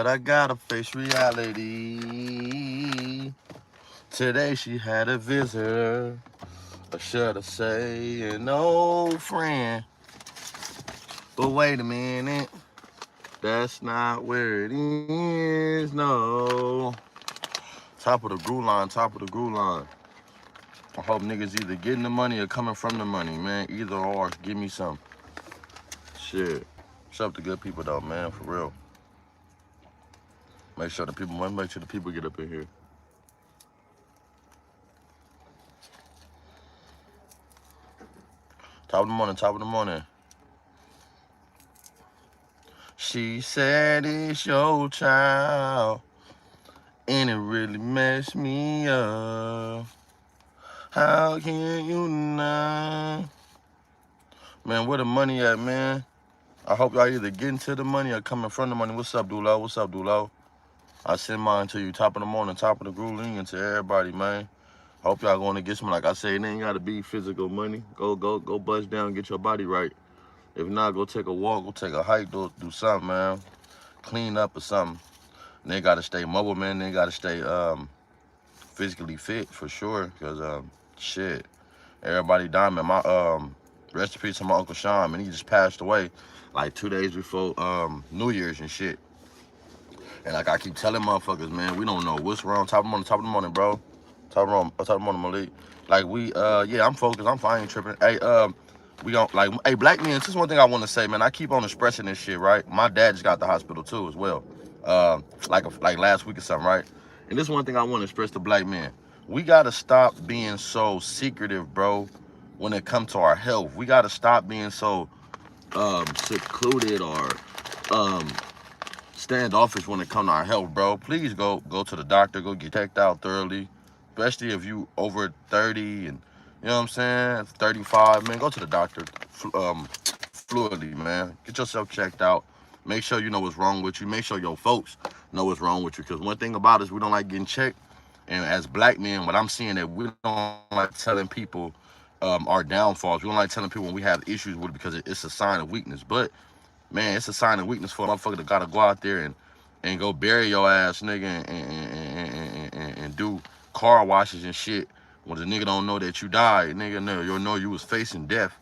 I gotta face reality. Today she had a visitor, or should I say an old friend. But wait a minute, that's not where it is, no. Top of the groove line, top of the groove line. I hope niggas either getting the money or coming from the money, man. Either or, give me some. Shit. What's up to good people though, man, for real. Make sure the people get up in here. Top of the morning, top of the morning. She said it's your child, and it really messed me up. How can you not? Man, where the money at, man? I hope y'all either getting to the money or coming from the money. What's up, Dulo? What's up, Dulo? I send mine to you, top of the morning, top of the grueling, and to everybody, man. Hope y'all going to get some, like I say, it ain't got to be physical money. Go bust down, get your body right. If not, go take a walk, go take a hike, do something, man. Clean up or something. And they got to stay mobile, man. They got to stay physically fit for sure, because, shit, everybody dying, man. My, rest in peace to my Uncle Sean, man. He just passed away like 2 days before New Year's and shit. And like I keep telling motherfuckers, man, we don't know what's wrong. Top of the morning, bro. Top of the morning, Malik. Like yeah, I'm focused. I'm fine, ain't tripping. Hey, we don't like, hey, black men. This is one thing I want to say, man. I keep on expressing this shit, right? My dad just got to the hospital too, as well. Like last week or something, right? And this is one thing I want to express to black men. We gotta stop being so secretive, bro. When it comes to our health, we gotta stop being so secluded or standoffish when it comes to our health, bro. Please go to the doctor, go get checked out thoroughly, especially if you over 30 and, you know what I'm saying, 35, man, go to the doctor fluidly, man. Get yourself checked out. Make sure you know what's wrong with you. Make sure your folks know what's wrong with you, because one thing about us, we don't like getting checked. And as black men, what I'm seeing that we don't like telling people our downfalls. We don't like telling people when we have issues with it, because it's a sign of weakness. But man, it's a sign of weakness for a motherfucker that gotta go out there and go bury your ass, nigga, and do car washes and shit when the nigga don't know that you died. Nigga, no, you'll know you was facing death.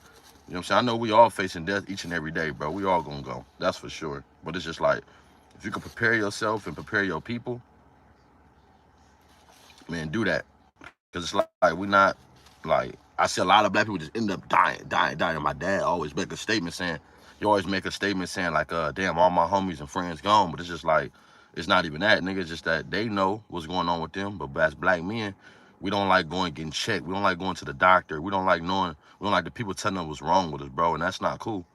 You know what I'm saying? I know we all facing death each and every day, bro. We all gonna go. That's for sure. But it's just like, if you can prepare yourself and prepare your people, man, do that. Because it's like we not, like, I see a lot of black people just end up dying. And my dad always make a statement saying, like, damn, all my homies and friends gone. But it's just like, it's not even that, nigga. It's just that they know what's going on with them. But as black men, we don't like going getting checked. We don't like going to the doctor. We don't like the people telling us what's wrong with us, bro. And that's not cool.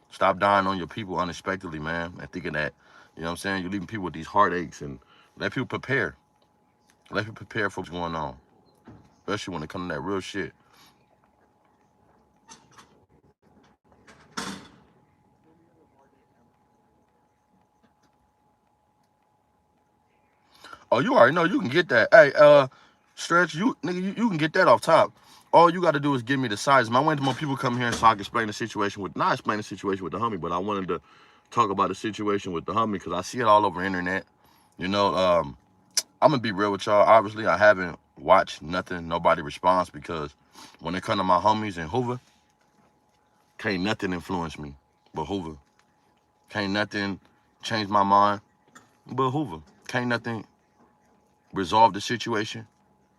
Stop dying on your people unexpectedly, man. And thinking that, you know what I'm saying, you're leaving people with these heartaches. And let people prepare. Let people prepare for what's going on. Especially when it comes to that real shit. Oh, you already know you can get that. Hey, Stretch, you can get that off top. All you got to do is give me the sizes. I wanted more people come here so I can explain the situation with, not explain the situation with the homie, but I wanted to talk about the situation with the homie, because I see it all over the internet. You know, I'm going to be real with y'all. Obviously, I haven't watched nothing, nobody responds, because when it comes to my homies in Hoover, can't nothing influence me but Hoover. Can't nothing change my mind but Hoover. Can't nothing resolve the situation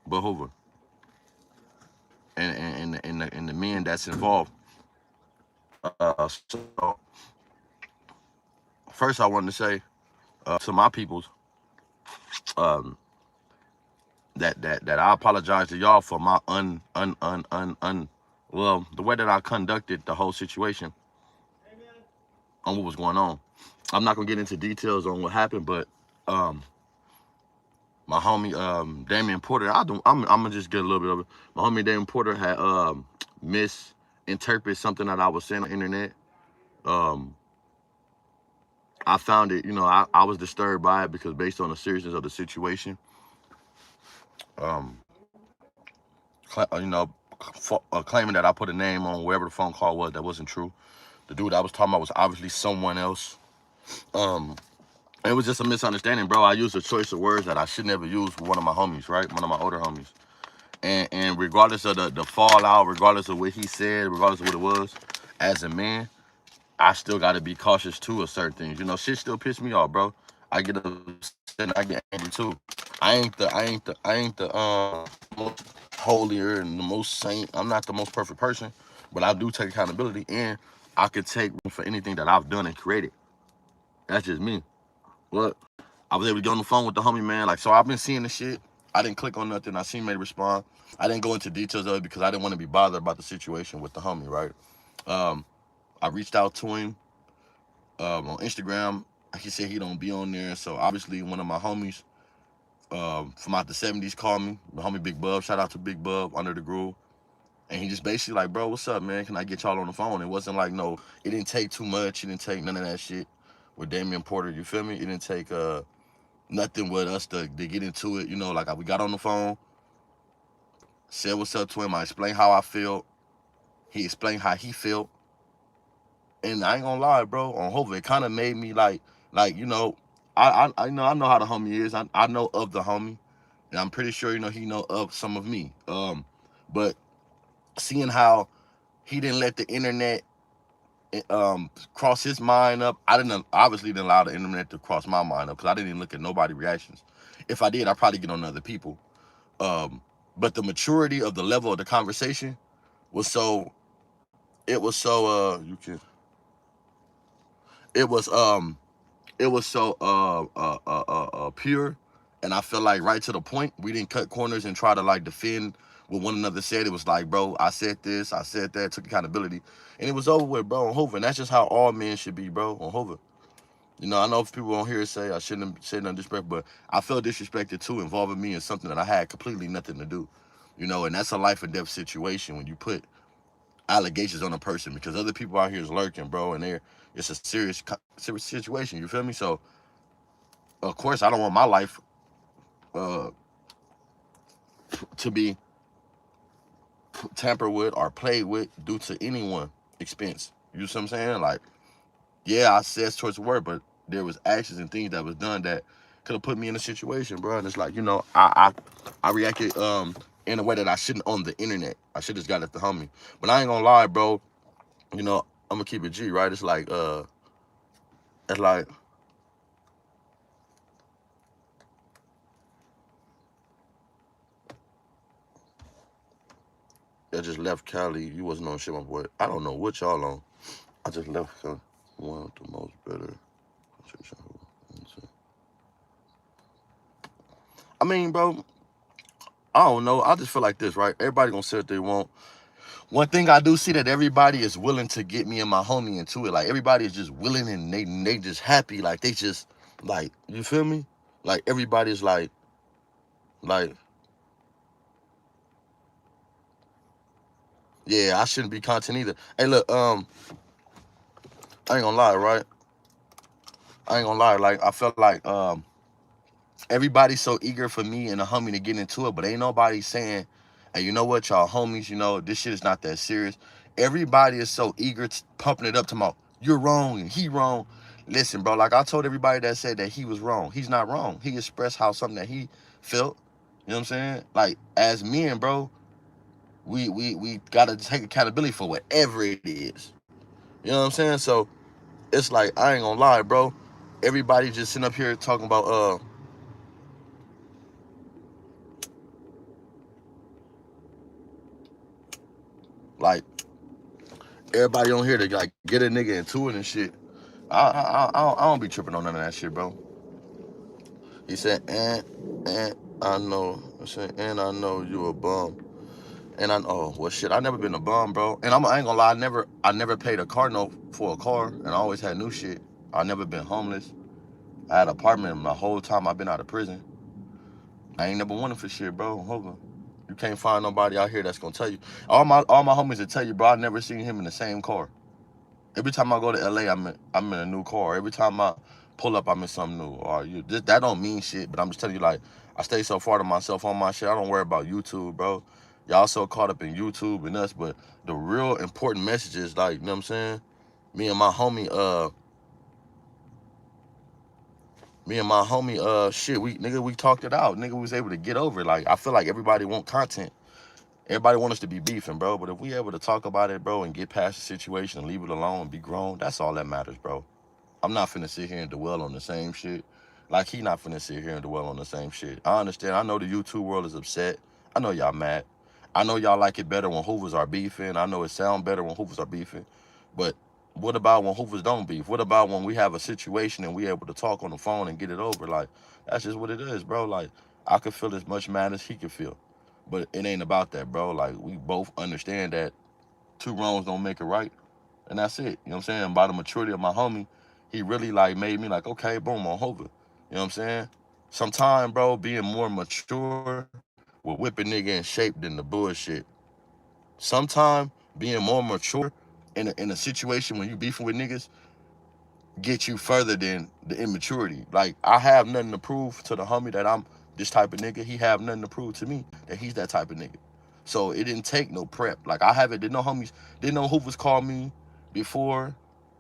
but Hoover. And the men that's involved. So first I wanted to say to my peoples um, that I apologize to y'all for my well, the way that I conducted the whole situation on what was going on. I'm not gonna get into details on what happened, but my homie Damian Porter, I'm gonna just get a little bit of it. My homie Damian Porter had misinterpreted something that I was saying on the internet. I found it, you know, I was disturbed by it, because based on the seriousness of the situation, you know, claiming that I put a name on wherever the phone call was, that wasn't true. The dude I was talking about was obviously someone else. And It was just a misunderstanding, bro. I used a choice of words that I should never use for one of my homies, right? One of my older homies. And regardless of the fallout, regardless of what he said, regardless of what it was, as a man, I still got to be cautious too of certain things. You know, shit still piss me off, bro. I get upset and I get angry too. I ain't the most holier and the most saint. I'm not the most perfect person, but I do take accountability, and I could take for anything that I've done and created. That's just me. What? I was able to get on the phone with the homie, man. Like, so I've been seeing the shit. I didn't click on nothing. I seen him respond. I didn't go into details of it because I didn't want to be bothered about the situation with the homie, right? I reached out to him on Instagram. He said he don't be on there. So obviously one of my homies from out the 70s called me. The homie Big Bub. Shout out to Big Bub, Under the Groove. And he just basically like, bro, what's up, man? Can I get y'all on the phone? It wasn't like, no, it didn't take too much. It didn't take none of that shit with Damian Porter. You feel me? It didn't take nothing with us to get into it. You know, like we got on the phone, said what's up to him. I explained how I felt. He explained how he felt. And I ain't gonna lie, bro, on Hova, it kind of made me like, you know, I know how the homie is. I know of the homie. And I'm pretty sure, you know, he know of some of me. But seeing how he didn't let the internet cross his mind up. I obviously didn't allow the internet to cross my mind up because I didn't even look at nobody's reactions. If I did, I'd probably get on other people. But the maturity of the level of the conversation was so, it was so, it was, it was so, pure. And I felt like right to the point. We didn't cut corners and try to like defend what one another said. It was like, bro, I said this, I said that, took accountability. And it was over with, bro, on Hova. And that's just how all men should be, bro, on Hova. You know, I know if people don't hear it say I shouldn't say nothing disrespectful, but I felt disrespected too, involving me in something that I had completely nothing to do. You know, and that's a life or death situation when you put allegations on a person because other people out here is lurking, bro, and it's a serious situation. You feel me? So, of course, I don't want my life uh, to be tampered with or played with due to anyone expense. You see what I'm saying? Like, yeah, I said towards the word, but there was actions and things that was done that could have put me in a situation, bro. And it's like, you know, I reacted in a way that I shouldn't on the internet. I should just got it to homie. But I ain't gonna lie, bro. You know, I'm gonna keep it G, right? It's like I just left Cali. You wasn't on shit, my boy. I don't know what y'all on. I just left Cali. One of the most better. I mean, bro, I don't know. I just feel like this, right? Everybody gonna say what they want. One thing I do see that everybody is willing to get me and my homie into it. Like everybody is just willing and they just happy. Like they just like, you feel me? Like everybody's like yeah, I shouldn't be content either. Hey, look, I ain't gonna lie, right? I ain't gonna lie. Like I felt like everybody's so eager for me and a homie to get into it, but ain't nobody saying, hey, you know what, y'all homies, you know, this shit is not that serious. Everybody is so eager to pumping it up to my, you're wrong and he wrong. Listen, bro, like I told everybody that said that he was wrong. He's not wrong. He expressed how something that he felt. You know what I'm saying? Like as men, bro, we gotta take accountability for whatever it is. You know what I'm saying? So it's like I ain't gonna lie, bro. Everybody just sitting up here talking about like everybody on here to like get a nigga into it and shit. I don't be tripping on none of that shit, bro. He said, and I know, I said, and I know you a bum. And I know, well, shit, I never been a bum, bro. And I ain't gonna lie, I never paid a car note for a car, and I always had new shit. I never been homeless. I had an apartment my whole time I've been out of prison. I ain't never wanted for shit, bro. Hold on. You can't find nobody out here that's gonna tell you. All my homies will tell you, bro. I never seen him in the same car. Every time I go to LA, I'm in a new car. Every time I pull up, I'm in something new. Or that don't mean shit, but I'm just telling you, like, I stay so far to myself on my shit. I don't worry about YouTube, bro. Y'all so caught up in YouTube and us, but the real important messages, like, you know what I'm saying? Me and my homie, Me and my homie, shit, we talked it out. Nigga, we was able to get over it. Like, I feel like everybody want content. Everybody want us to be beefing, bro. But if we able to talk about it, bro, and get past the situation and leave it alone and be grown, that's all that matters, bro. I'm not finna sit here and dwell on the same shit. Like, he not finna sit here and dwell on the same shit. I understand. I know the YouTube world is upset. I know y'all mad. I know y'all like it better when Hoovers are beefing. I know it sound better when Hoovers are beefing. But what about when Hoovers don't beef? What about when we have a situation and we able to talk on the phone and get it over? Like, that's just what it is, bro. Like, I could feel as much mad as he could feel. But it ain't about that, bro. Like, we both understand that two wrongs don't make it right. And that's it. You know what I'm saying? By the maturity of my homie, he really like made me like, okay, boom, on Hova. You know what I'm saying? Sometime, bro, being more mature will whip a nigga in shape than the bullshit. Sometime being more mature in a situation when you beefing with niggas get you further than the immaturity. Like, I have nothing to prove to the homie that I'm this type of nigga. He have nothing to prove to me that he's that type of nigga. So it didn't take no prep. Like, I haven't, didn't know Hoovers call me before.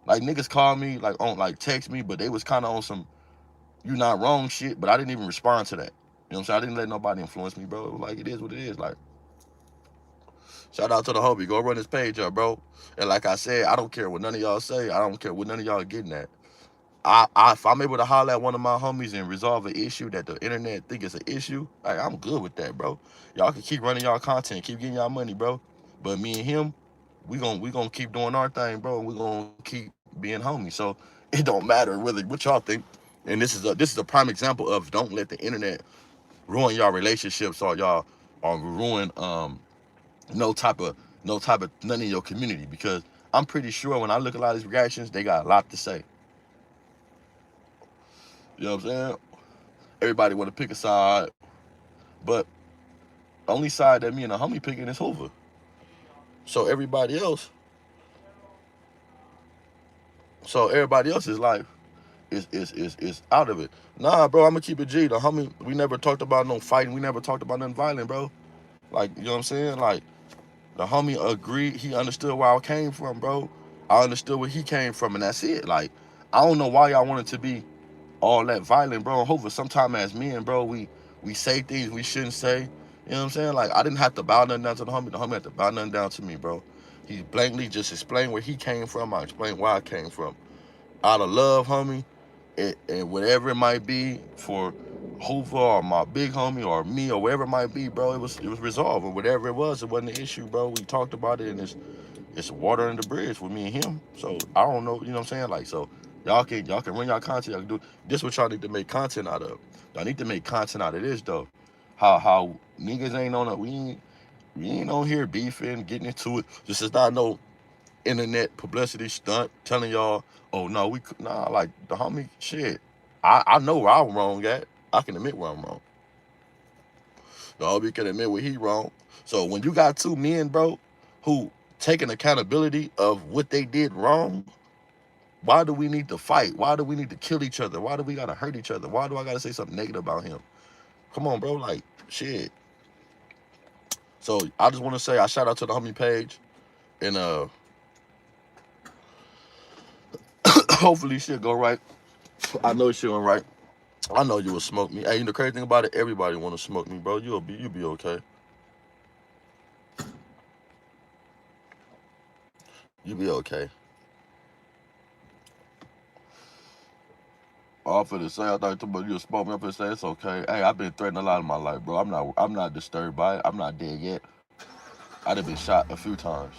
Like, niggas call me, like, on, like, text me, but they was kind of on some you not wrong shit, but I didn't even respond to that. You know what I'm saying? I didn't let nobody influence me, bro. It was like, it is what it is. Like, shout out to the homie. Go run his page up, bro. And like I said, I don't care what none of y'all say. I don't care what none of y'all getting at. If I'm able to holler at one of my homies and resolve an issue that the internet think is an issue, like, I'm good with that, bro. Y'all can keep running y'all content, keep getting y'all money, bro. But me and him, we gonna keep doing our thing, bro, and we gonna keep being homies. So it don't matter whether what y'all think. And this is a prime example of don't let the internet ruin y'all relationships or y'all or ruin no type of none in your community, because I'm pretty sure when I look at a lot of these reactions, they got a lot to say. You know what I'm saying? Everybody want to pick a side, but the only side that me and the homie picking is Hoover. So everybody else's life is out of it. Nah, bro, I'm gonna keep it G. The homie, we never talked about no fighting. We never talked about nothing violent, bro. Like, you know what I'm saying? Like, the homie agreed. He understood where I came from, bro. I understood where he came from, and that's it. Like, I don't know why y'all wanted to be all that violent, bro. Hopefully, sometime as men, bro, we say things we shouldn't say. You know what I'm saying? Like, I didn't have to bow nothing down to the homie. The homie had to bow nothing down to me, bro. He blankly just explained where he came from. I explained where I came from. Out of love, homie, and whatever it might be for Hoover or my big homie or me or whatever it might be, bro, it was resolved. And whatever it wasn't an issue, bro. We talked about it, and it's water under the bridge with me and him. So I don't know, you know what I'm saying? Like, so y'all can run y'all content. Y'all can do this. What y'all need to make content out of? Y'all need to make content out of this though. How niggas ain't on it. We ain't on here beefing, getting into it. This is not no internet publicity stunt telling y'all, oh no, like the homie shit. I know where I'm wrong at. I can admit where I'm wrong. The homie can admit where he wrong. So when you got two men, bro, who taking accountability of what they did wrong, why do we need to fight? Why do we need to kill each other? Why do we gotta hurt each other? Why do I gotta say something negative about him? Come on, bro, like shit. So I just want to say I shout out to the homie page, and hopefully shit go right. I know shit went right. I know you will smoke me. Hey, the crazy thing about it, everybody want to smoke me, bro. You'll be okay. You be okay. All for the say, I thought you'll smoke me up and say it's okay. Hey, I've been threatened a lot in my life, bro. I'm not disturbed by it. I'm not dead yet. I'd have been shot a few times,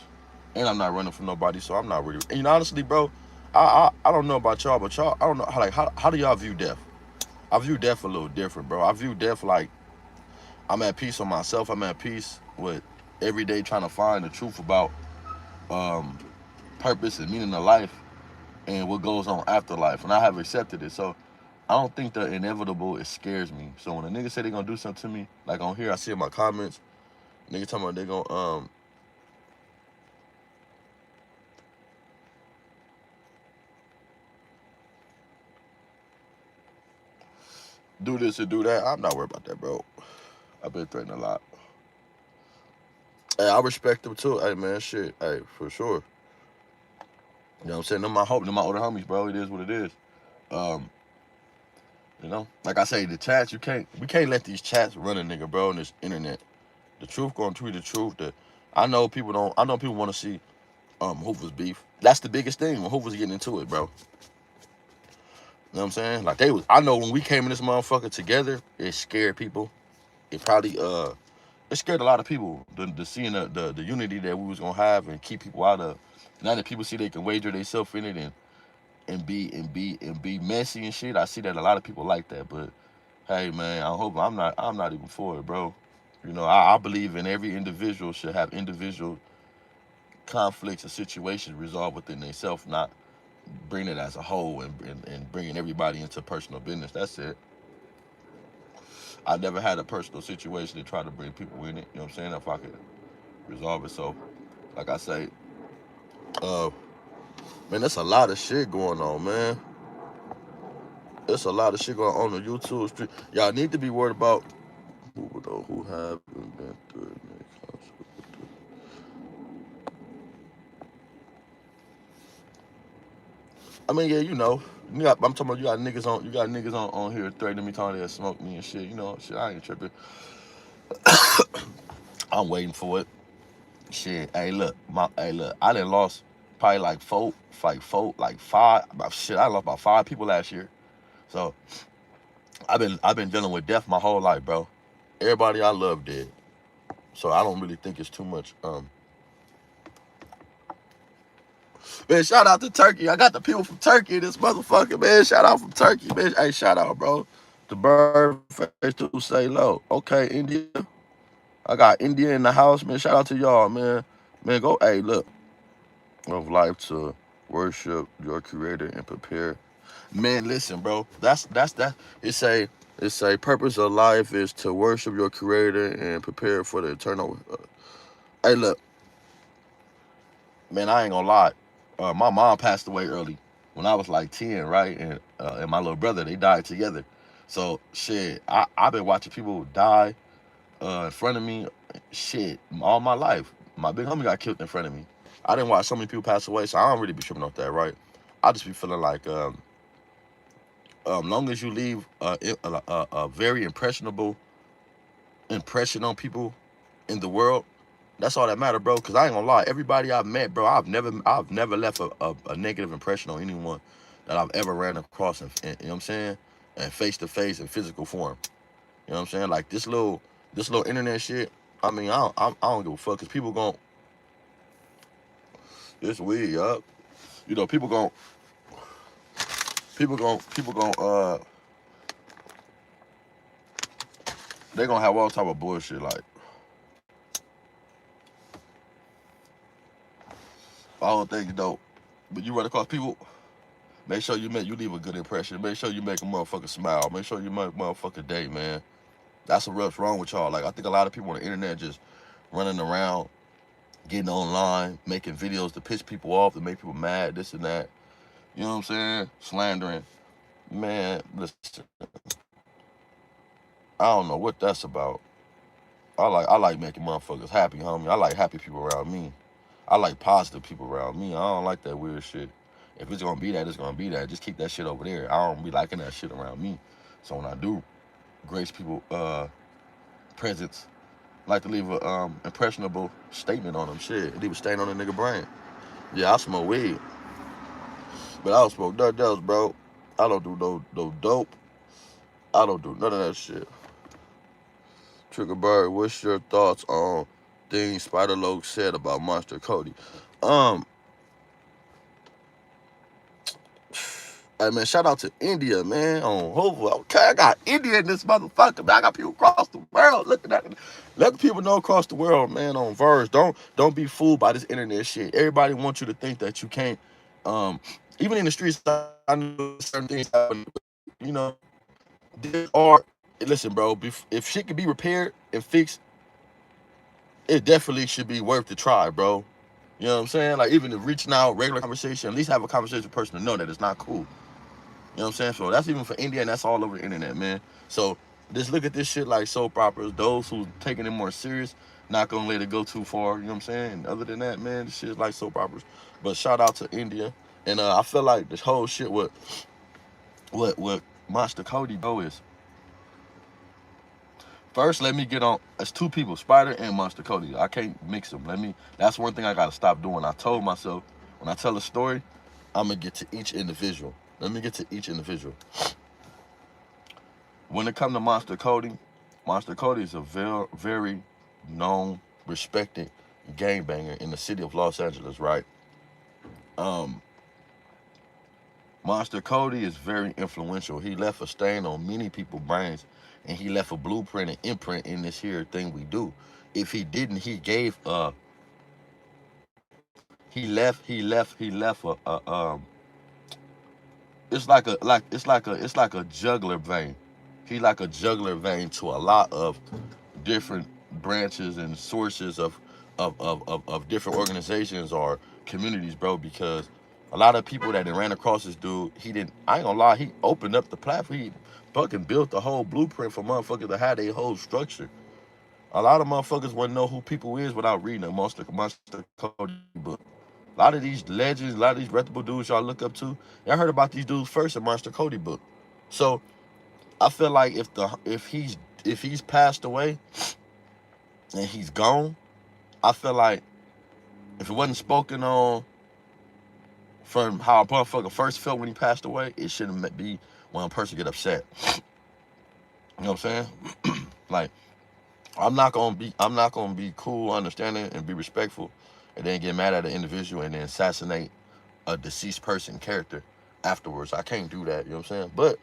and I'm not running from nobody, so I'm not really. And, honestly, bro, I don't know about y'all, but y'all, I don't know how do y'all view death? I view death a little different, bro. I view death like I'm at peace with myself. I'm at peace with every day trying to find the truth about um, purpose and meaning of life and what goes on after life, and I have accepted it. So I don't think the inevitable, it scares me. So when a nigga say they gonna do something to me, like on here, I see in my comments, nigga talking about they gonna do this and do that. I'm not worried about that, bro. I've been threatened a lot. Hey, I respect them too. Hey, man, shit. Hey, for sure. You know what I'm saying? They're my older homies, bro. It is what it is. Um, You know, like I say, the chats we can't let these chats run a nigga, bro. On this internet, the truth gonna tweet the truth. I know people don't. I know people want to see Hoover's beef. That's the biggest thing when Hoover's getting into it, bro. You know what I'm saying? Like they was. I know when we came in this motherfucker together, it scared people. It probably it scared a lot of people. The seeing the unity that we was gonna have and keep people out of. Now that people see they can wager themselves in it and be messy and shit, I see that a lot of people like that. But hey, man, I'm not even for it, bro. You know, I believe in every individual should have individual conflicts and situations resolved within themselves, not bring it as a whole and bringing everybody into personal business. That's it. I never had a personal situation to try to bring people in it. You know what I'm saying? If I could resolve it. So, like I say, uh, man, there's a lot of shit going on, man. There's a lot of shit going on the YouTube street. Y'all need to be worried about who haven't been through it. I mean, yeah, you know, I'm talking about you got niggas on here threatening me, telling they smoke me and shit. You know, shit, I ain't tripping. I'm waiting for it. Shit, hey, look, I done lost probably like five, shit, I lost about 5 people last year. So I've been dealing with death my whole life, bro. Everybody I love dead. So I don't really think it's too much. Man, shout out to Turkey. I got the people from Turkey, this motherfucker, man. Shout out from Turkey, man. Hey, shout out, bro. The bird face to say low. Okay, India. I got India in the house, man. Shout out to y'all, man. Man, go, hey, look. Of life to worship your creator and prepare. Man, listen, bro. That's that. It's a purpose of life is to worship your creator and prepare for the eternal. Hey, look, man. I ain't gonna lie. My mom passed away early when I was like 10, right? And my little brother, they died together. So shit, I've been watching people die in front of me, shit, all my life. My big homie got killed in front of me. I didn't watch so many people pass away, so I don't really be tripping off that, right? I just be feeling like, long as you leave a very impressionable impression on people in the world, that's all that matter, bro. Cause I ain't gonna lie, everybody I've met, bro, I've never left a negative impression on anyone that I've ever ran across, you know what I'm saying, and face to face in physical form. You know what I'm saying? Like this little internet shit. I mean, I don't give a fuck, cause it's weird, yup. You know, people gon' they gonna have all type of bullshit. Like, I don't think dope. But you run across people, make sure you leave a good impression. Make sure you make a motherfucker smile. Make sure you make a motherfucker day, man. That's what's wrong with y'all. Like, I think a lot of people on the internet just running around, getting online, making videos to piss people off, to make people mad, this and that. You know what I'm saying? Slandering. Man, listen, I don't know what that's about. I like making motherfuckers happy, homie. I like happy people around me. I like positive people around me. I don't like that weird shit. If it's gonna be that, it's gonna be that. Just keep that shit over there. I don't be liking that shit around me. So when I do grace people presence, I like to leave a impressionable statement on them. Shit, leave a stain on the nigga brain. Yeah, I smoke weed, but I don't smoke nothing else, bro. I don't do no dope. I don't do none of that shit. Triggerbird, what's your thoughts on things Spider Loke said about Monster Cody? Um, Hey man, shout out to India, man. On Hoover. Okay, I got India in this motherfucker, man. I got people across the world looking at it. Let the people know across the world, man, on Verge. Don't be fooled by this internet shit. Everybody wants you to think that you can't. Even in the streets, I know certain things happen. You know, there are. Listen, bro. If shit can be repaired and fixed, it definitely should be worth the try, bro. You know what I'm saying? Like even if reaching out, regular conversation, at least have a conversation with a person to know that it's not cool. You know what I'm saying? So that's even for India, and that's all over the internet, man. So just look at this shit like soap operas. Those who taking it more serious, not gonna let it go too far. You know what I'm saying? And other than that, man, this shit is like soap operas. But shout out to India, and I feel like this whole shit what Monster Cody, bro, is first. Let me get on. It's two people, Spider and Monster Cody. I can't mix them. That's one thing I gotta stop doing. I told myself when I tell a story, I'm gonna get to each individual. Let me get to each individual. When it comes to Monster Cody is a very known, respected gangbanger in the city of Los Angeles, right? Um, Monster Cody is very influential. He left a stain on many people's brains, and he left a blueprint and imprint in this here thing we do. If he didn't, he gave he left it's like a juggler vein. He like a juggler vein to a lot of different branches and sources of different organizations or communities, bro, because a lot of people that ran across this dude, I ain't gonna lie, he opened up the platform. He fucking built the whole blueprint for motherfuckers to have their whole structure. A lot of motherfuckers wouldn't know who people is without reading a Monster Cody book. A lot of these legends, a lot of these reputable dudes y'all look up to, y'all heard about these dudes first in Monster Cody book. So I feel like if he's passed away and he's gone, I feel like if it wasn't spoken on from how a motherfucker first felt when he passed away, it shouldn't be when a person get upset. You know what I'm saying? Like, I'm not gonna be cool, understanding, and be respectful, and then get mad at an individual and then assassinate a deceased person character afterwards. I can't do that. You know what I'm saying? But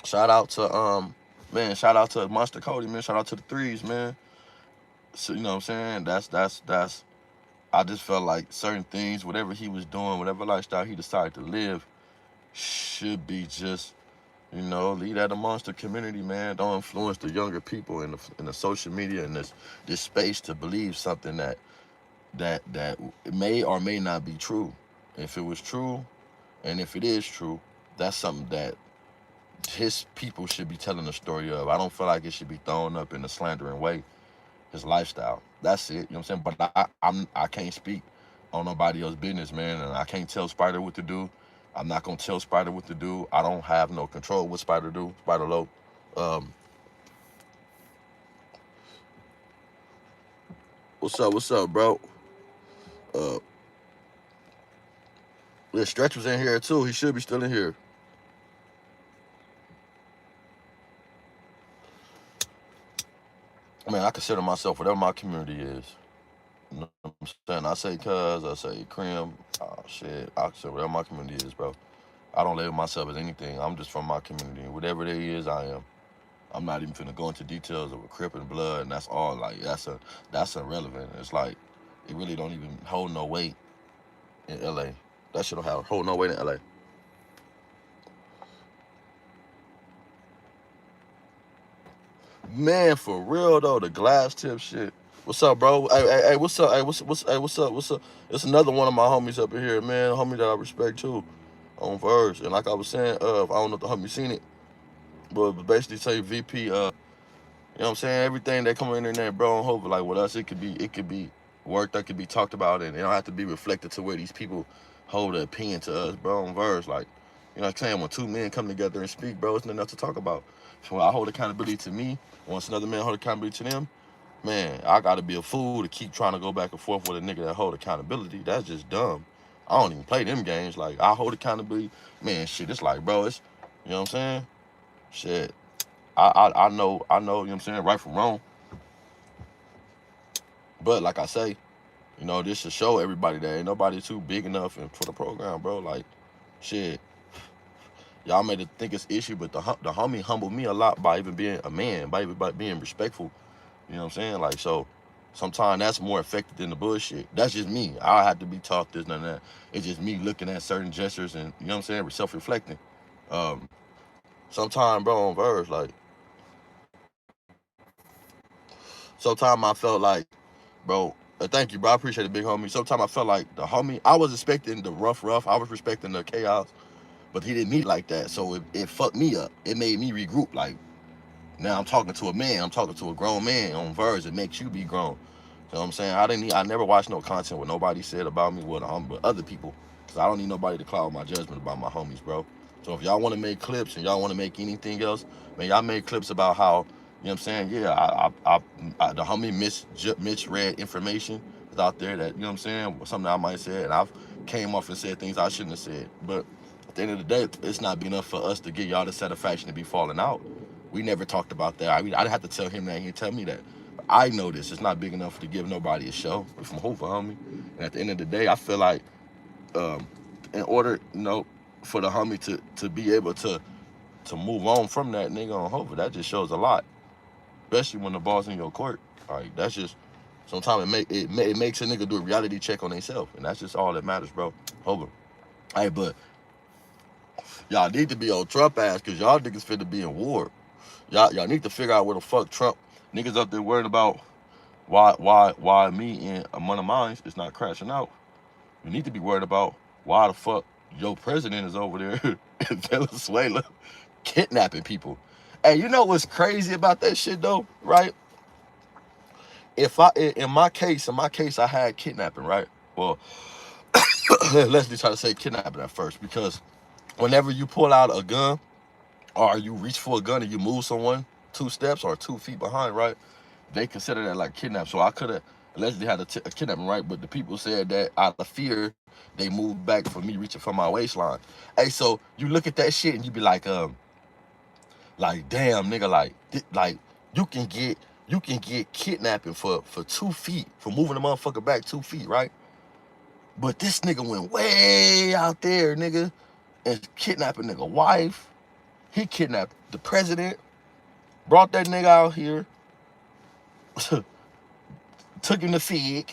shout out to shout out to Monster Cody, man. Shout out to the threes, man. So you know what I'm saying? That's. I just felt like certain things, whatever he was doing, whatever lifestyle he decided to live, should be just, lead at the monster community, man. Don't influence the younger people in the social media and this space to believe something that may or may not be true. If it was true, and if it is true, that's something that his people should be telling the story of. I don't feel like it should be thrown up in a slandering way. His lifestyle. That's it. You know what I'm saying? But I can't speak on nobody else's business, man, and I can't tell Spider what to do. I'm not gonna tell Spider what to do. I don't have no control what Spider do. Spider Low. What's up, bro? Uh, yeah, Stretch was in here too. He should be still in here. I mean, I consider myself whatever my community is. You know what I'm saying? I say cuz, I say cream. Oh, shit. I consider whatever my community is, bro. I don't label myself as anything. I'm just from my community. Whatever it is, I am. I'm not even finna go into details of a Crip and blood, and that's all. Like that's irrelevant. It's like it really don't even hold no weight in LA. That shit don't hold no weight in LA. Man, for real though, the glass tip shit. What's up, bro? Hey, what's up? Hey, what's up? It's another one of my homies up in here, man. A homie that I respect too, on Verge. And like I was saying, I don't know if the homie seen it, but basically say VP. You know what I'm saying? Everything that come on the internet, bro, and hope like with us, it could be work that could be talked about, and it don't have to be reflected to where these people hold an opinion to us, bro, on Verge. Like, you know what I'm saying? When two men come together and speak, bro, it's nothing else to talk about. So when I hold accountability to me, once another man hold accountability to them, man, I gotta be a fool to keep trying to go back and forth with a nigga that hold accountability. That's just dumb. I don't even play them games. Like, I hold accountability. Man, shit, it's like, bro, it's, you know what I'm saying? Shit. I know, you know what I'm saying, right from wrong. But like I say, this should show everybody that ain't nobody too big enough for the program, bro. Like, shit, y'all made it think it's issue, but the homie humbled me a lot by even being a man, by being respectful. You know what I'm saying? Like, so sometimes that's more effective than the bullshit. That's just me. I have to be taught this and that. It's just me looking at certain gestures and, you know what I'm saying, self-reflecting. Um, Sometimes, bro, on Verge, like, sometimes I felt like, bro, thank you, bro. I appreciate it, big homie. Sometimes I felt like the homie, I was expecting the rough. I was respecting the chaos, but he didn't meet like that. So it fucked me up. It made me regroup. Like, now I'm talking to a man. I'm talking to a grown man on Verge. It makes you be grown. You know what I'm saying? I never watched no content what nobody said about me with other people. Because I don't need nobody to cloud my judgment about my homies, bro. So if y'all want to make clips and y'all want to make anything else, man, y'all make clips about how, you know what I'm saying? Yeah, the homie misread information is out there that, you know what I'm saying, something I might say, and I've came off and said things I shouldn't have said. But at the end of the day, it's not big enough for us to get y'all the satisfaction to be falling out. We never talked about that. I didn't have to tell him that. He didn't tell me that. But I know this. It's not big enough to give nobody a show. We're from Hoover, homie. And at the end of the day, I feel like in order, for the homie to be able to move on from that nigga on Hoover, that just shows a lot. Especially when the ball's in your court. Like, that's just, sometimes it makes a nigga do a reality check on themselves. And that's just all that matters, bro. Hoover. Hey, but y'all need to be on Trump ass, because y'all niggas finna be in war. Y'all need to figure out where the fuck Trump niggas up there worried about why me and one of mine is not crashing out. You need to be worried about why the fuck your president is over there in Venezuela kidnapping people. Hey, you know what's crazy about that shit though, right? In my case, I had kidnapping, right? Well, let's just try to say kidnapping at first, because whenever you pull out a gun or you reach for a gun and you move someone 2 steps or 2 feet behind, right? They consider that like kidnap. So I could have allegedly had a kidnapping, right? But the people said that out of fear, they moved back for me reaching for my waistline. Hey, so you look at that shit and you be like damn, nigga, like you can get kidnapping for 2 feet, for moving the motherfucker back 2 feet, right? But this nigga went way out there, nigga, and kidnapped a nigga wife. He kidnapped the president, brought that nigga out here, took him to Fig,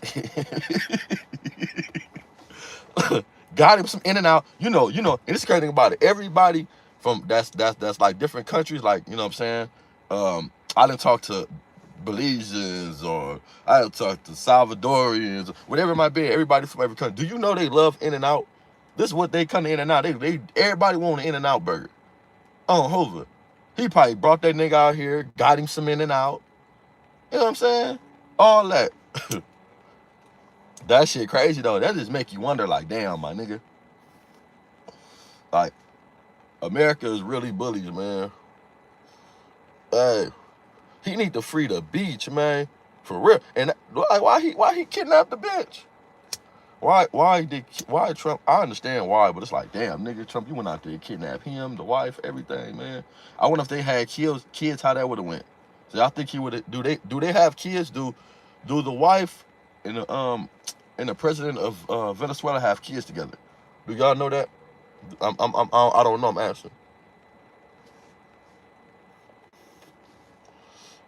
got him some in and out. You know, and it's crazy thing about it. Everybody from that's like different countries, like, you know what I'm saying? I didn't talk to Belizeans, or I didn't talk to Salvadorians, whatever it might be. Everybody from every country. Do you know they love In and Out? This is what they come to In and Out. They everybody want an In and Out burger. On Hoover. He probably brought that nigga out here, got him some In and Out. You know what I'm saying? All that. That shit crazy though. That just make you wonder, like, damn, my nigga. Like, America is really bullies, man. Hey, he need to free the beach, man. For real. And like, why he kidnapped the bitch? Why Trump? I understand why, but it's like, damn, nigga, Trump, you went out there and kidnapped him, the wife, everything, man. I wonder if they had kids, how that would have went. So I think he would have. Do they have kids? Do the wife and the president of Venezuela have kids together? Do y'all know that? I don't know. I'm asking.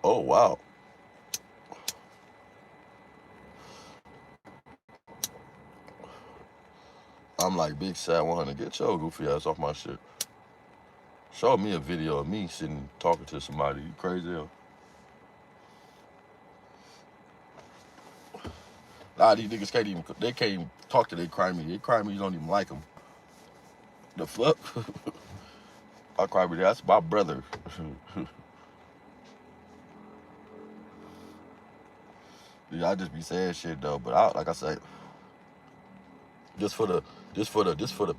Oh wow. I'm like, Big Sad 100. Get your goofy ass off my shit. Show me a video of me sitting talking to somebody. You crazy hell. Nah, these niggas can't even talk to their crimey. Their crimey don't even like them. The fuck? My crimey, that's my brother. Yeah, I just be saying shit though, but like I say, just for the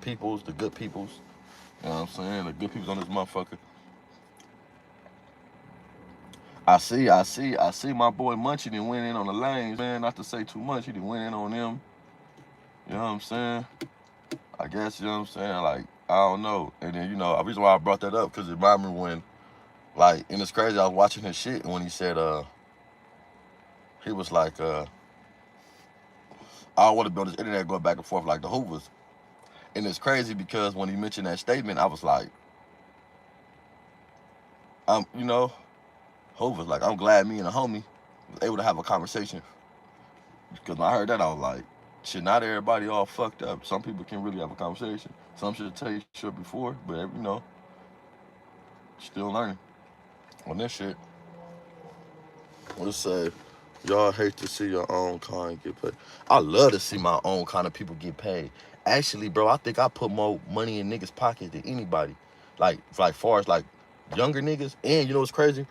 peoples, the good peoples. You know what I'm saying? The good peoples on this motherfucker. I see my boy Munchie done went in on the lanes, man. Not to say too much, he done went in on them. You know what I'm saying? I guess, you know what I'm saying? Like, I don't know. And then, the reason why I brought that up, because it reminded me when, like, and it's crazy, I was watching his shit, and when he said, he was like, I don't want to be on this internet going back and forth like the Hoovers. And it's crazy because when he mentioned that statement, I was like, Hoover's like, I'm glad me and a homie was able to have a conversation. Because when I heard that, I was like, shit, not everybody all fucked up. Some people can really have a conversation. Some should tell you shit before, but, still learning on this shit. Let's say, y'all hate to see your own kind get paid. I love to see my own kind of people get paid. Actually, bro, I think I put more money in niggas' pockets than anybody. Like far as, like, younger niggas. And you know what's crazy?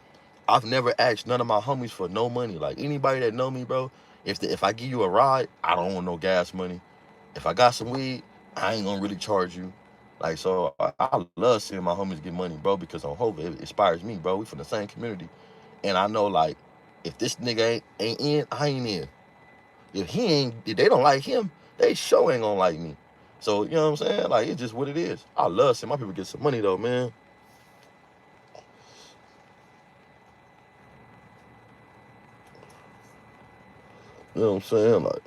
I've never asked none of my homies for no money. Like, anybody that know me, bro, if I give you a ride, I don't want no gas money. If I got some weed, I ain't gonna really charge you. Like, so I love seeing my homies get money, bro, because on Hova, it inspires me, bro. We from the same community. And I know, like, if this nigga ain't in, I ain't in. If they don't like him, they sure ain't gonna like me. So, you know what I'm saying? Like, it's just what it is. I love seeing my people get some money, though, man. You know what I'm saying? Like,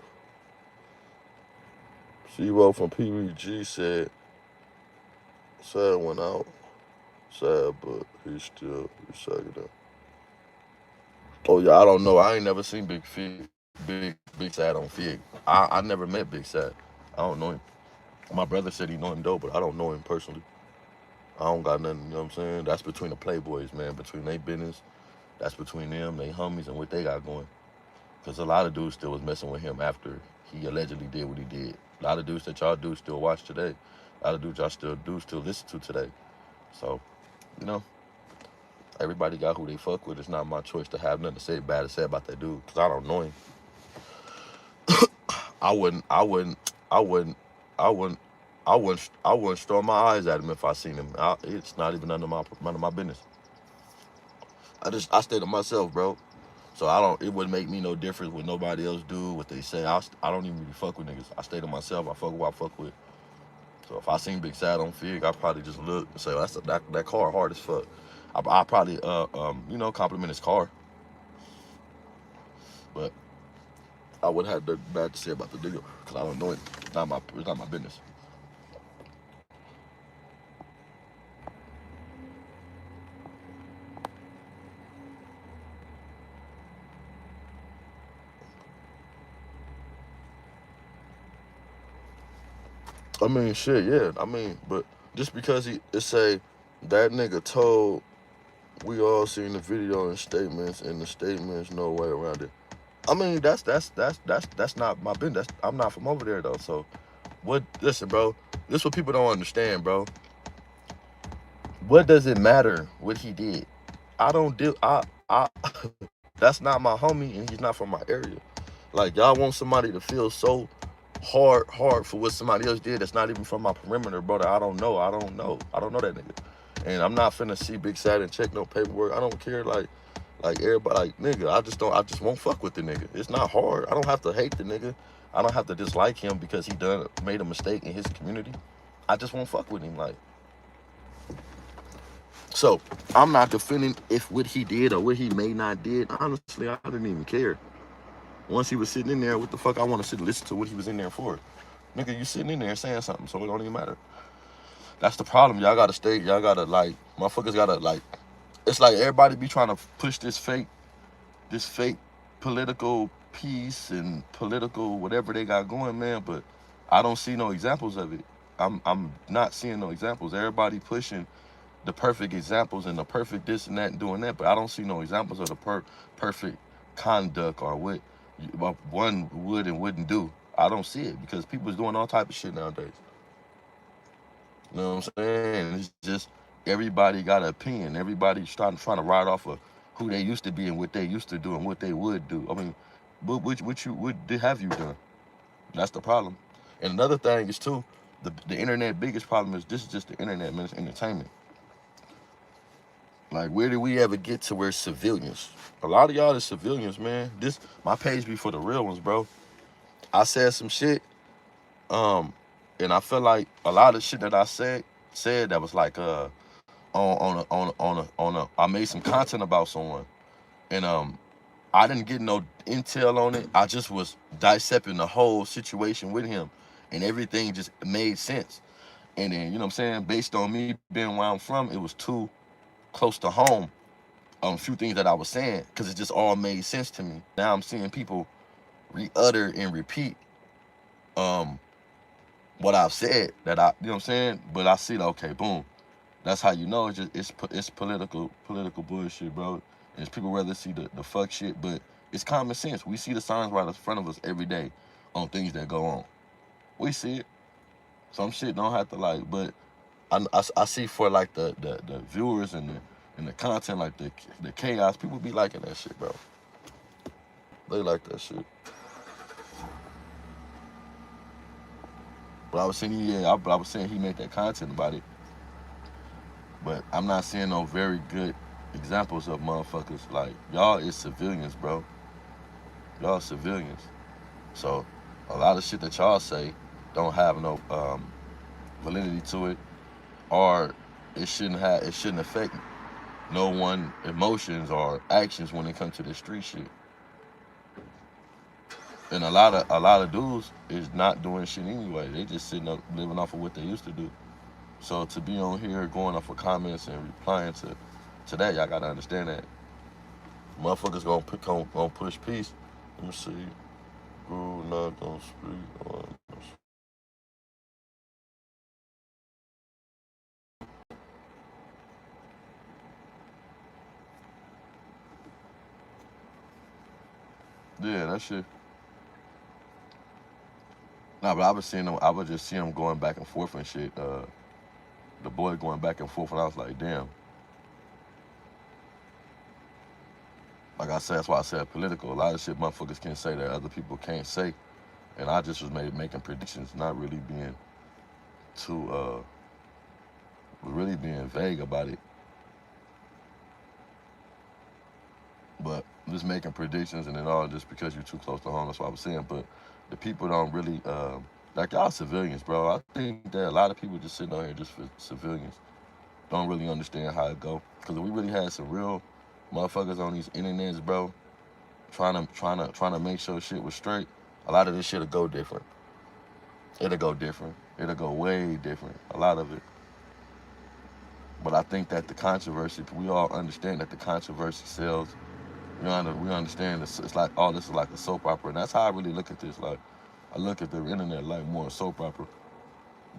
Zero from PVG said, Sad went out. Sad, but he's still recycling. Oh, yeah, I don't know. I ain't never seen Big Sad on Fig. I never met Big Sad. I don't know him. My brother said he know him though, but I don't know him personally. I don't got nothing, you know what I'm saying? That's between the Playboys, man. Between their business, that's between them, they homies, and what they got going. Because a lot of dudes still was messing with him after he allegedly did what he did. A lot of dudes that y'all do still watch today. A lot of dudes y'all still listen to today. So, you know, everybody got who they fuck with. It's not my choice to have nothing to say bad to say about that dude, because I don't know him. I wouldn't, I wouldn't, I wouldn't, I wouldn't, I wouldn't throw my eyes at him if I seen him. It's not even none of my business. I stay to myself, bro. So it wouldn't make me no difference what nobody else do, what they say. I don't even really fuck with niggas. I stay to myself. I fuck with who I fuck with. So if I seen Big Sad on Fig, I probably just look and say, that car hard as fuck. I probably compliment his car, but I wouldn't have nothing bad to say about the nigga because I don't know it. It's not my business. I mean, shit, yeah. I mean, but just because it say that nigga told, we all seen the video and statements, and the statements no way around it. I mean, that's not my business. I'm not from over there though. So what? Listen, bro. This is what people don't understand, bro. What does it matter what he did? I don't do. I. That's not my homie, and he's not from my area. Like, y'all want somebody to feel so hard for what somebody else did that's not even from my perimeter, brother. I don't know that nigga. And I'm not finna see Big Sad and check no paperwork. I don't care, like everybody, like, nigga, I just won't fuck with the nigga. It's not hard. I don't have to hate the nigga. I don't have to dislike him because he made a mistake in his community. I just won't fuck with him, like. So I'm not defending if what he did or what he may not did. Honestly, I didn't even care. Once he was sitting in there, what the fuck I want to sit and listen to what he was in there for? Nigga, you sitting in there saying something, so it don't even matter. That's the problem. Y'all gotta, like, motherfuckers gotta, like, it's like everybody be trying to push this fake political piece and political whatever they got going, man, but I don't see no examples of it. I'm not seeing no examples. Everybody pushing the perfect examples and the perfect this and that and doing that, but I don't see no examples of the perfect conduct or what one would and wouldn't do. I don't see it because people's doing all type of shit nowadays. You know what I'm saying? It's just everybody got an opinion. Everybody's trying to ride off of who they used to be and what they used to do and what they would do. I mean, what have you done? That's the problem. And another thing is too, the internet biggest problem is this is just the internet, man. It's entertainment. Like, where did we ever get to where civilians? A lot of y'all is civilians, man. My page be for the real ones, bro. I said some shit, and I feel like a lot of shit that I said that was like I made some content about someone, and I didn't get no intel on it. I just was dissecting the whole situation with him, and everything just made sense. And then, you know what I'm saying, based on me being where I'm from, it was too close to home. A few things that I was saying, because it just all made sense to me. Now I'm seeing people re-utter and repeat what I've said, that you know what I'm saying? But I see, okay, boom. That's how you know it's political bullshit, bro. And people rather see the fuck shit, but it's common sense. We see the signs right in front of us every day on things that go on. We see it. Some shit don't have to, like, but I see for like the viewers and the content, like the chaos, people be liking that shit, bro. They like that shit. But I was saying, yeah, I was saying he made that content about it. But I'm not seeing no very good examples of motherfuckers. Like, y'all is civilians, bro. Y'all civilians. So a lot of shit that y'all say don't have no validity to it, or it shouldn't affect no one emotions or actions when it comes to this street shit. And a lot of dudes is not doing shit anyway. They just sitting up living off of what they used to do. So to be on here going off of comments and replying to that, y'all gotta understand that motherfuckers gonna push peace. Let me see. Ooh, not gonna speak on. Yeah, that shit. Nah, but I was seeing them. I was just seeing them going back and forth and shit. The boy going back and forth, and I was like, damn. Like I said, that's why I said political. A lot of shit motherfuckers can say that other people can't say, and I just was making predictions, not really being too really being vague about it, but just making predictions and then all just because you're too close to home. That's what I was saying. But the people don't really like y'all civilians, bro. I think that a lot of people just sitting out here just for civilians don't really understand how it go. Because if we really had some real motherfuckers on these internets, bro, trying to make sure shit was straight, a lot of this shit'll go different. It'll go different. It'll go way different. A lot of it. But I think that the controversy, we all understand that the controversy sells. We understand it's like all this is like a soap opera, and that's how I really look at this. Like I look at the internet like more a soap opera.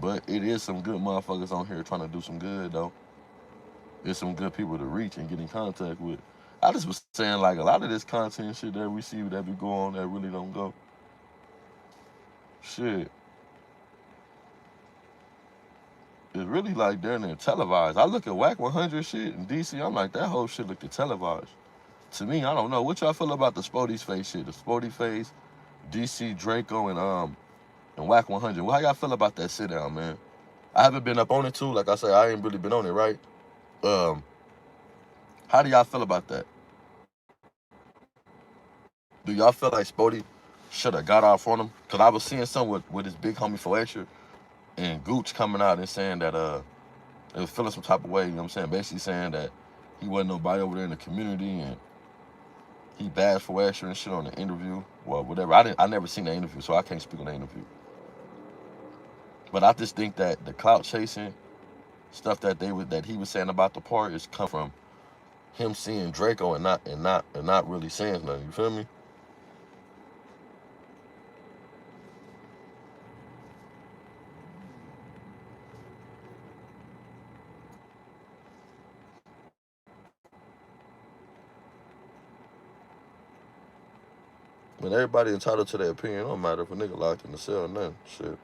But it is some good motherfuckers on here trying to do some good though. There's some good people to reach and get in contact with. I just was saying like a lot of this content shit that we see that be going on that really don't go. Shit. It's really like they're in there televised. I look at Whack 100 shit in DC, I'm like, that whole shit looked televised. To me, I don't know. What y'all feel about the Spody's face shit? The Spody face, DC Draco and Whack 100. Well, how y'all feel about that sit down, man? I haven't been up on it too. Like I said, I ain't really been on it, right? Um, how do y'all feel about that? Do y'all feel like Spody should have got off on him? Cause I was seeing some with his big homie Fletcher and Gooch coming out and saying that they was feeling some type of way, you know what I'm saying? Basically saying that he wasn't nobody over there in the community and he bashed Fletcher and shit on the interview. Well, whatever. I never seen the interview, so I can't speak on the interview. But I just think that the clout chasing stuff that he was saying about the part is come from him seeing Draco and not really saying nothing. You feel me? When everybody entitled to their opinion, it don't matter if a nigga locked in the cell or nothing. Shit.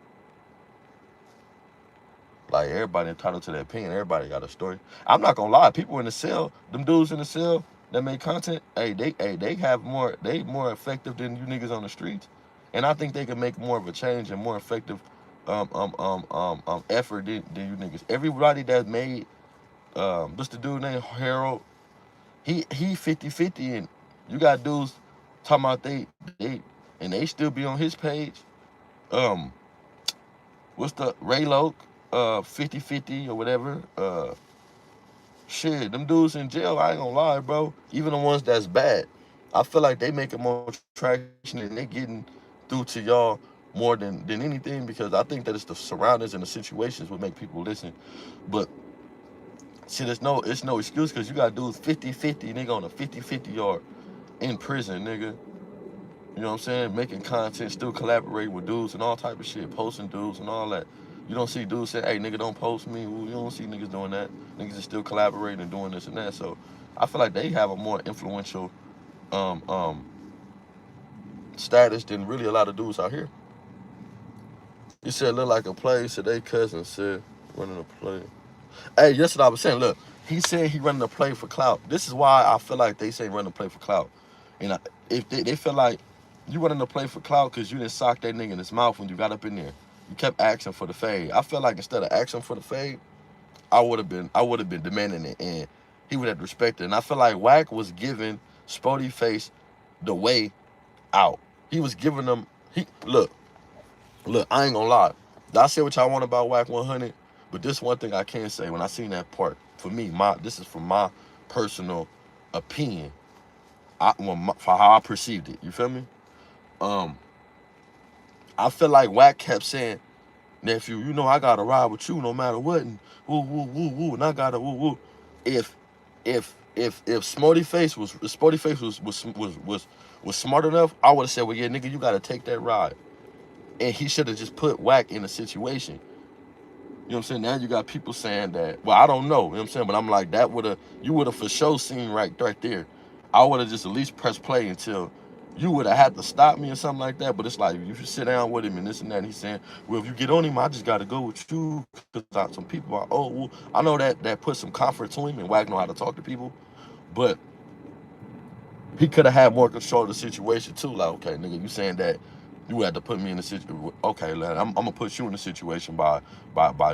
Like everybody entitled to their opinion. Everybody got a story. I'm not gonna lie. People in the cell, them dudes in the cell that make content, they have more. They more effective than you niggas on the streets, and I think they can make more of a change and more effective effort than you niggas. Everybody that made what's the dude named Harold? He 50-50, and you got dudes talking about they and they still be on his page. Um, what's the Raylo? 50-50 or whatever. Shit, them dudes in jail, I ain't gonna lie, bro. Even the ones that's bad, I feel like they making more traction and they getting through to y'all more than anything because I think that it's the surroundings and the situations would make people listen. But see, it's no excuse because you got dudes 50-50, nigga, on a 50-50 yard in prison, nigga. You know what I'm saying? Making content, still collaborating with dudes and all type of shit, posting dudes and all that. You don't see dudes say, hey, nigga, don't post me. You don't see niggas doing that. Niggas are still collaborating and doing this and that. So I feel like they have a more influential um, um, status than really a lot of dudes out here. You said look like a play. Said they cousin said running a play. Hey, that's what I was saying. Look, he said he running a play for clout. This is why I feel like they say running a play for clout. And if they feel like you running a play for clout because you didn't sock that nigga in his mouth when you got up in there. You kept asking for the fade. I feel like instead of asking for the fade, I would have been demanding it, and he would have respected it. And I feel like Wack was giving Spody Face the way out. He was giving them. Look, I ain't gonna lie. I say what y'all want about Wack 100, but this one thing I can say when I seen that part. For me, this is from my personal opinion. For how I perceived it. You feel me? I feel like Wack kept saying, nephew, you know I gotta ride with you no matter what, and woo woo woo woo, and I gotta woo woo. If Sporty Face was smart enough, I would have said, well, yeah, nigga, you gotta take that ride, and he should have just put Wack in a situation. You know what I'm saying? Now you got people saying that. Well, I don't know. You know what I'm saying? But I'm like, you would have for sure seen right there. I would have just at least pressed play until you would have had to stop me or something like that. But it's like, you should sit down with him and this and that. And he's saying, well, if you get on him, I just got to go with you. Because some people are, oh, well, I know that put some comfort to him, and Wack know how to talk to people. But he could have had more control of the situation too. Like, okay, nigga, you saying that you had to put me in the situation. Okay, lad, I'm gonna put you in the situation by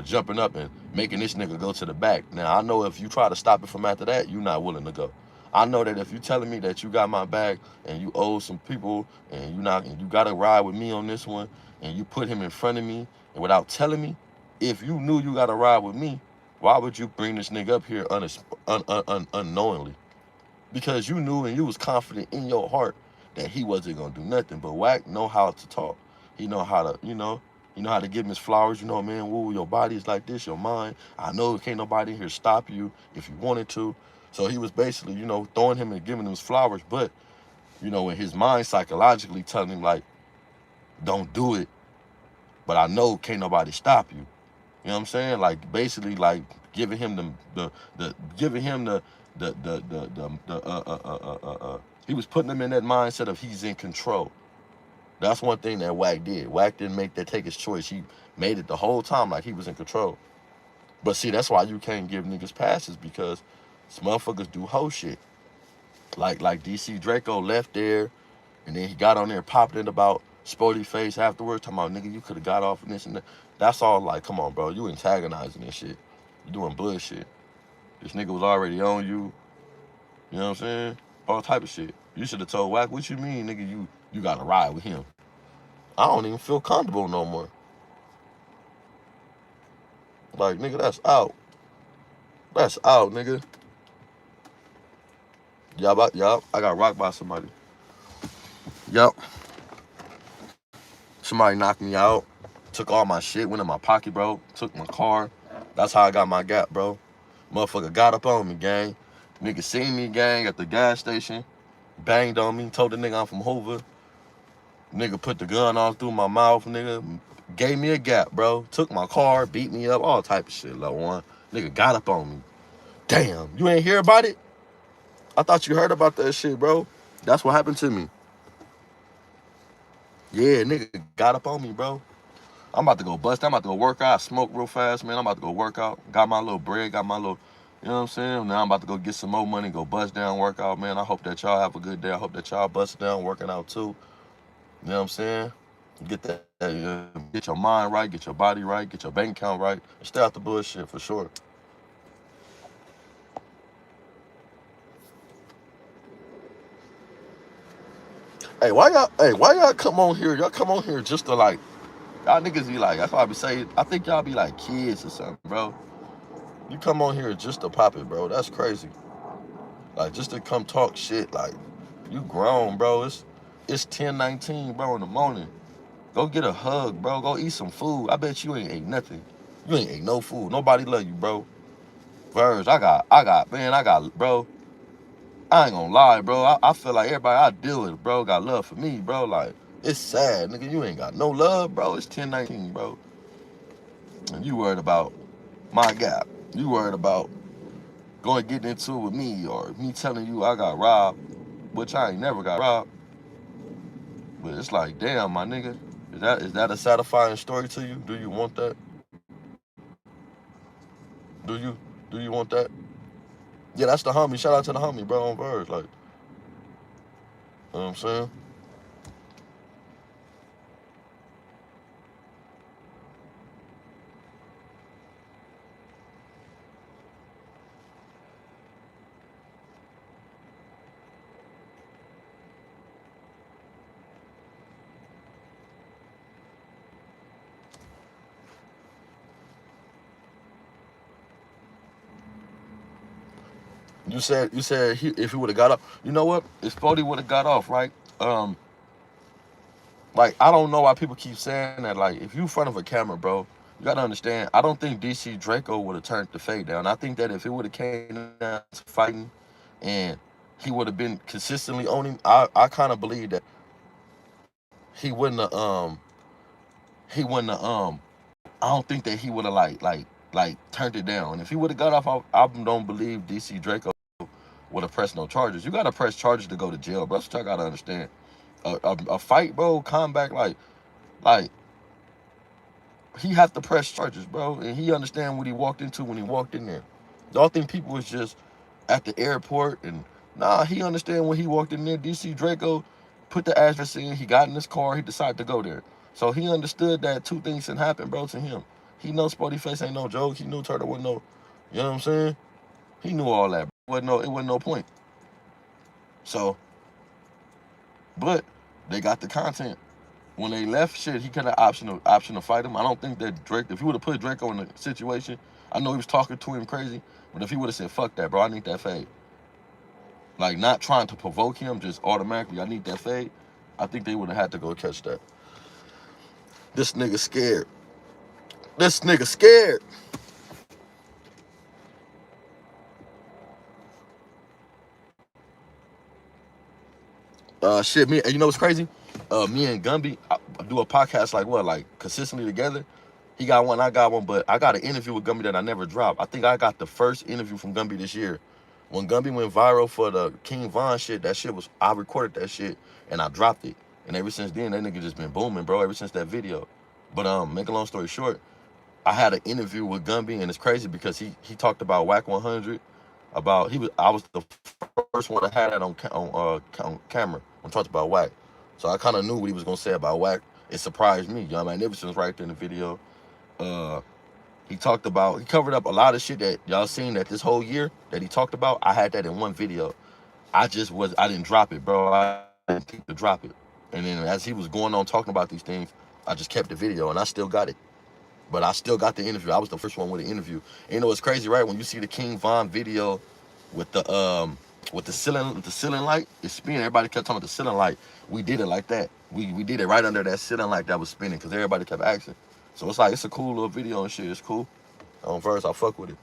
jumping up and making this nigga go to the back. Now I know if you try to stop it from after that, you're not willing to go. I know that if you telling me that you got my back and you owe some people and you gotta ride with me on this one, and you put him in front of me and without telling me, if you knew you gotta ride with me, why would you bring this nigga up here unknowingly? Because you knew and you was confident in your heart that he wasn't gonna do nothing. But Wack know how to talk. He know how to, you know how to give him his flowers. You know, man, woo, your body is like this, your mind. I know can't nobody here stop you if you wanted to. So he was basically, throwing him and giving him his flowers. But, in his mind psychologically telling him like, don't do it. But I know can't nobody stop you. You know what I'm saying? Like basically like giving him he was putting him in that mindset of he's in control. That's one thing that Wack did. Wack didn't take his choice. He made it the whole time like he was in control. But see, that's why you can't give niggas passes, because some motherfuckers do whole shit. Like DC Draco left there, and then he got on there popping it about Sporty Face afterwards, talking about, nigga, you could have got off and this and that. That's all like, come on, bro. You antagonizing this shit. You doing bullshit. This nigga was already on you. You know what I'm saying? All type of shit. You should have told Wack, what you mean, nigga, you got to ride with him. I don't even feel comfortable no more. Like, nigga, that's out. That's out, nigga. Yup, I got rocked by somebody. Yup. Somebody knocked me out. Took all my shit, went in my pocket, bro. Took my car. That's how I got my gap, bro. Motherfucker got up on me, gang. Nigga seen me, gang, at the gas station. Banged on me. Told the nigga I'm from Hoover. Nigga put the gun all through my mouth, nigga. Gave me a gap, bro. Took my car, beat me up, all type of shit, little one. Nigga got up on me. Damn, you ain't hear about it? I thought you heard about that shit, bro. That's what happened to me. Yeah, nigga got up on me, bro. I'm about to go bust. I'm about to go work out. I smoke real fast, man. I'm about to go work out. Got my little bread, got my little, you know what I'm saying? Now I'm about to go get some more money, go bust down, work out, man. I hope that y'all have a good day. I hope that y'all bust down, working out too. You know what I'm saying? Get your mind right, get your body right, get your bank account right, and stay out the bullshit for sure. Hey, why y'all come on here? Y'all come on here just to like, y'all niggas be like, that's why I be saying, I think y'all be like kids or something, bro. You come on here just to pop it, bro. That's crazy. Like, just to come talk shit, like, you grown, bro. It's 10:19, bro, in the morning. Go get a hug, bro. Go eat some food. I bet you ain't ate nothing. You ain't ate no food. Nobody love you, bro. Verge, bro. I ain't gonna lie, bro. I feel like everybody I deal with, bro, got love for me, bro. Like, it's sad, nigga. You ain't got no love, bro. It's 10:19, bro. And you worried about my gap. You worried about going getting into it with me, or me telling you I got robbed, which I ain't never got robbed. But it's like, damn, my nigga. Is that a satisfying story to you? Do you want that? Do you want that? Yeah, that's the homie. Shout out to the homie, bro, on Verge. Like, you know what I'm saying? You said if he would have got up, you know what? If Spody would have got off, right? Like, I don't know why people keep saying that. Like, if you in front of a camera, bro, you gotta understand. I don't think DC Draco would have turned the fade down. I think that if it would have came down to fighting, and he would have been consistently on him, I kind of believe that he wouldn't have I don't think that he would have like turned it down. And if he would have got off, I don't believe DC Draco would have pressed no charges. You gotta press charges to go to jail, bro. That's what I gotta understand. A fight, bro, combat, like he have to press charges, bro, and he understand what he walked into when he walked in there. Y'all think people was just at the airport, and nah, he understand when he walked in there. DC Draco put the address in, he got in his car, he decided to go there. So he understood that two things can happen, bro, to him. He knows Spotty Face ain't no joke. He knew Turtle wasn't no, you know what I'm saying? He knew all that, bro. It wasn't no point. So, but they got the content. When they left, shit, he could have option to fight him. I don't think that Drake, if he would have put Draco in the situation, I know he was talking to him crazy, but if he would have said, fuck that, bro, I need that fade. Like, not trying to provoke him, just automatically, I need that fade, I think they would have had to go catch that. This nigga scared. This nigga scared. Shit, me, and you know what's crazy? Me and Gumby I do a podcast like consistently together. He got one, I got one, but I got an interview with Gumby that I never dropped. I think I got the first interview from Gumby this year. When Gumby went viral for the King Von shit, that shit was, I recorded that shit and I dropped it. And ever since then, that nigga just been booming, bro, ever since that video. But make a long story short, I had an interview with Gumby, and it's crazy because he talked about Whack 100, about I was the first one to have that on camera when talked about Whack. So I kind of knew what he was gonna say about Whack. It surprised me. Young Magnificent's right there in the video. He covered up a lot of shit that y'all seen that this whole year that he talked about. I had that in one video. I didn't drop it, bro. I didn't think to drop it. And then as he was going on talking about these things, I just kept the video, and I still got it. But I still got the interview. I was the first one with the interview. And you know what's crazy, right? When you see the King Von video with the ceiling light, it's spinning. Everybody kept talking about the ceiling light. We did it like that. We did it right under that ceiling light that was spinning because everybody kept asking. So it's like, it's a cool little video and shit. It's cool. On first, I fuck with it.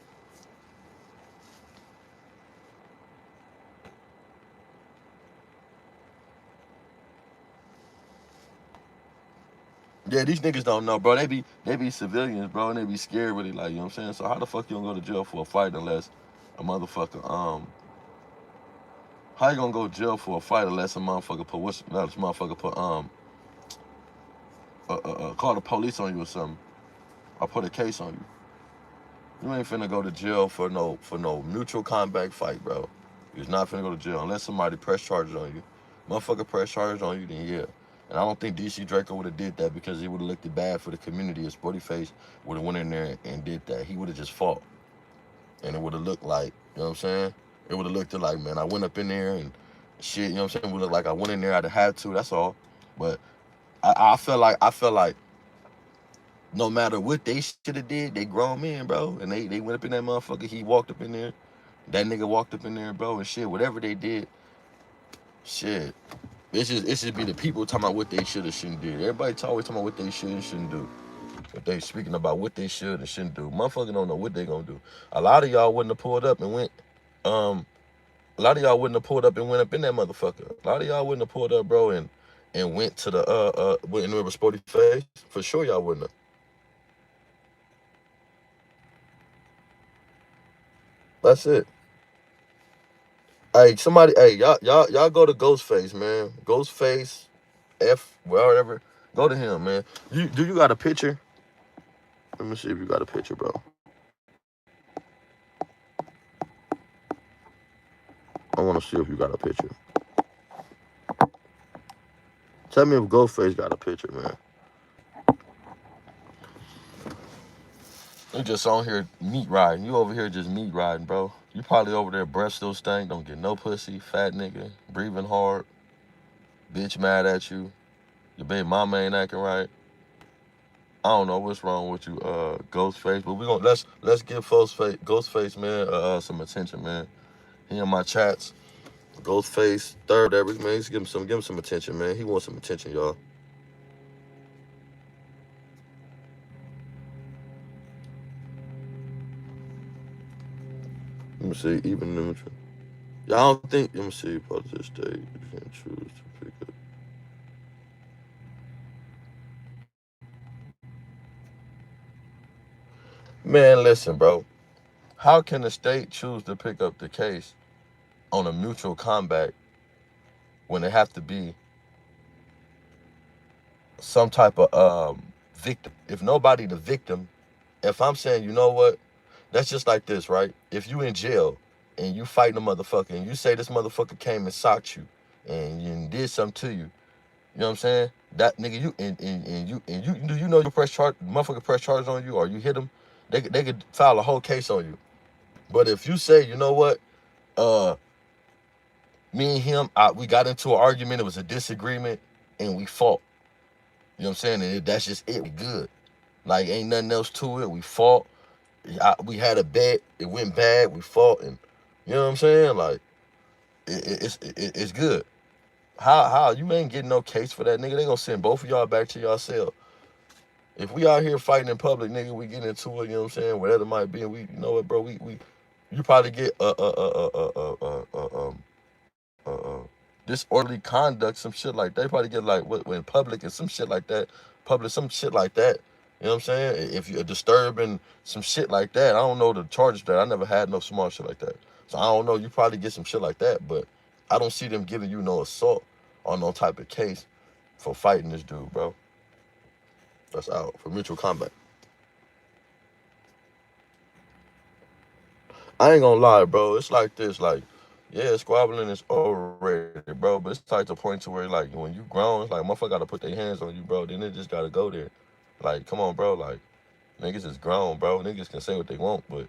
Yeah, these niggas don't know, bro. They be civilians, bro, and they be scared really, like, you know what I'm saying? So how the fuck you gonna go to jail for a fight unless a motherfucker, how you gonna go to jail for a fight unless a motherfucker call the police on you or something, or put a case on you? You ain't finna go to jail for no mutual combat fight, bro. You're not finna go to jail unless somebody press charges on you. Motherfucker press charges on you, then yeah. And I don't think DC Draco would have did that because he would have looked bad for the community. If Spotty Face would have went in there and did that, he would have just fought. And it would have looked like, you know what I'm saying? It would have looked like, man, I went up in there and shit, you know what I'm saying? It would look like I went in there, I'd have had to, that's all. But I feel like no matter what they should have did, they grown men, bro. And they went up in that motherfucker. He walked up in there. That nigga walked up in there, bro, and shit, whatever they did, shit. It should be the people talking about what they should or shouldn't do. Everybody always talking about what they should and shouldn't do. But they speaking about what they should and shouldn't do. Motherfucker don't know what they gonna do. A lot of y'all wouldn't have pulled up and went, a lot of y'all wouldn't have pulled up and went up in that motherfucker. A lot of y'all wouldn't have pulled up, bro, and went to the went in with Spotty Face. For sure y'all wouldn't have. That's it. Hey, somebody, hey, y'all go to Ghostface, man. Ghostface, F, whatever. Go to him, man. Do you got a picture? Let me see if you got a picture, bro. I want to see if you got a picture. Tell me if Ghostface got a picture, man. You just on here meat riding. You over here just meat riding, bro. You probably over there, breath still stank, don't get no pussy, fat nigga, breathing hard, bitch mad at you, your baby mama ain't acting right. I don't know what's wrong with you, Ghostface, but let's give Ghostface, man, some attention, man. He in my chats. Ghostface, third, whatever, man. Just give him some attention, man. He wants some attention, y'all. Let me see, even neutral. Yeah, I don't think. Let me see. Part of this state, you can choose to pick up. Man, listen, bro. How can the state choose to pick up the case on a mutual combat when it have to be some type of victim? If nobody the victim, if I'm saying, you know what, that's just like this, right? If you in jail and you fighting a motherfucker and you say this motherfucker came and socked you and did something to you, you know what I'm saying? That nigga, you do you know you press charge, motherfucker press charges on you or you hit them, they could file a whole case on you. But if you say, you know what, uh, me and him, we got into an argument, it was a disagreement, and we fought. You know what I'm saying? And that's just it. We good. Like ain't nothing else to it. We fought. We had a bet. It went bad. We fought, and you know what I'm saying? Like it's good. How you ain't getting no case for that, nigga? They gonna send both of y'all back to y'all cell. If we out here fighting in public, nigga, we get into it. You know what I'm saying? Whatever it might be, and we, you know what, bro? You probably get disorderly conduct, some shit like that. They probably get like what in public and some shit like that. Public, some shit like that. You know what I'm saying? If you're disturbing some shit like that, I don't know the charges that. I never had no small shit like that. So I don't know. You probably get some shit like that, but I don't see them giving you no assault or no type of case for fighting this dude, bro. That's out for mutual combat. I ain't gonna lie, bro. It's like this, like, yeah, squabbling is overrated, bro. But it's like the point to where, like, when you grown, it's like motherfucker gotta put their hands on you, bro. Then they just gotta go there. Like, come on, bro. Like, niggas is grown, bro. Niggas can say what they want, but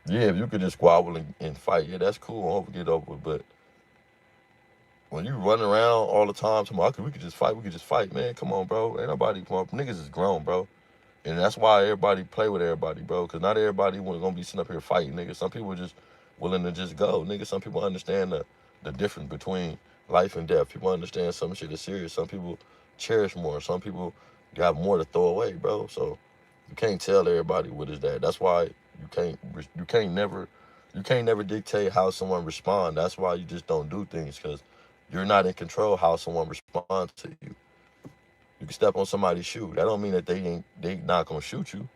yeah, if you could just squabble and fight, yeah, that's cool. I hope we get over with. But when you run around all the time, tomorrow, we could just fight. We could just fight, man. Come on, bro. Ain't nobody, come on. Niggas is grown, bro. And that's why everybody play with everybody, bro. Because not everybody gonna be sitting up here fighting, nigga. Some people just willing to just go, nigga. Some people understand the difference between life and death. People understand some shit is serious. Some people cherish more. Some people got more to throw away, bro. So you can't tell everybody what is that. That's why you can't never dictate how someone respond. That's why you just don't do things because you're not in control how someone responds to you. You can step on somebody's shoe. That don't mean that they not gonna shoot you.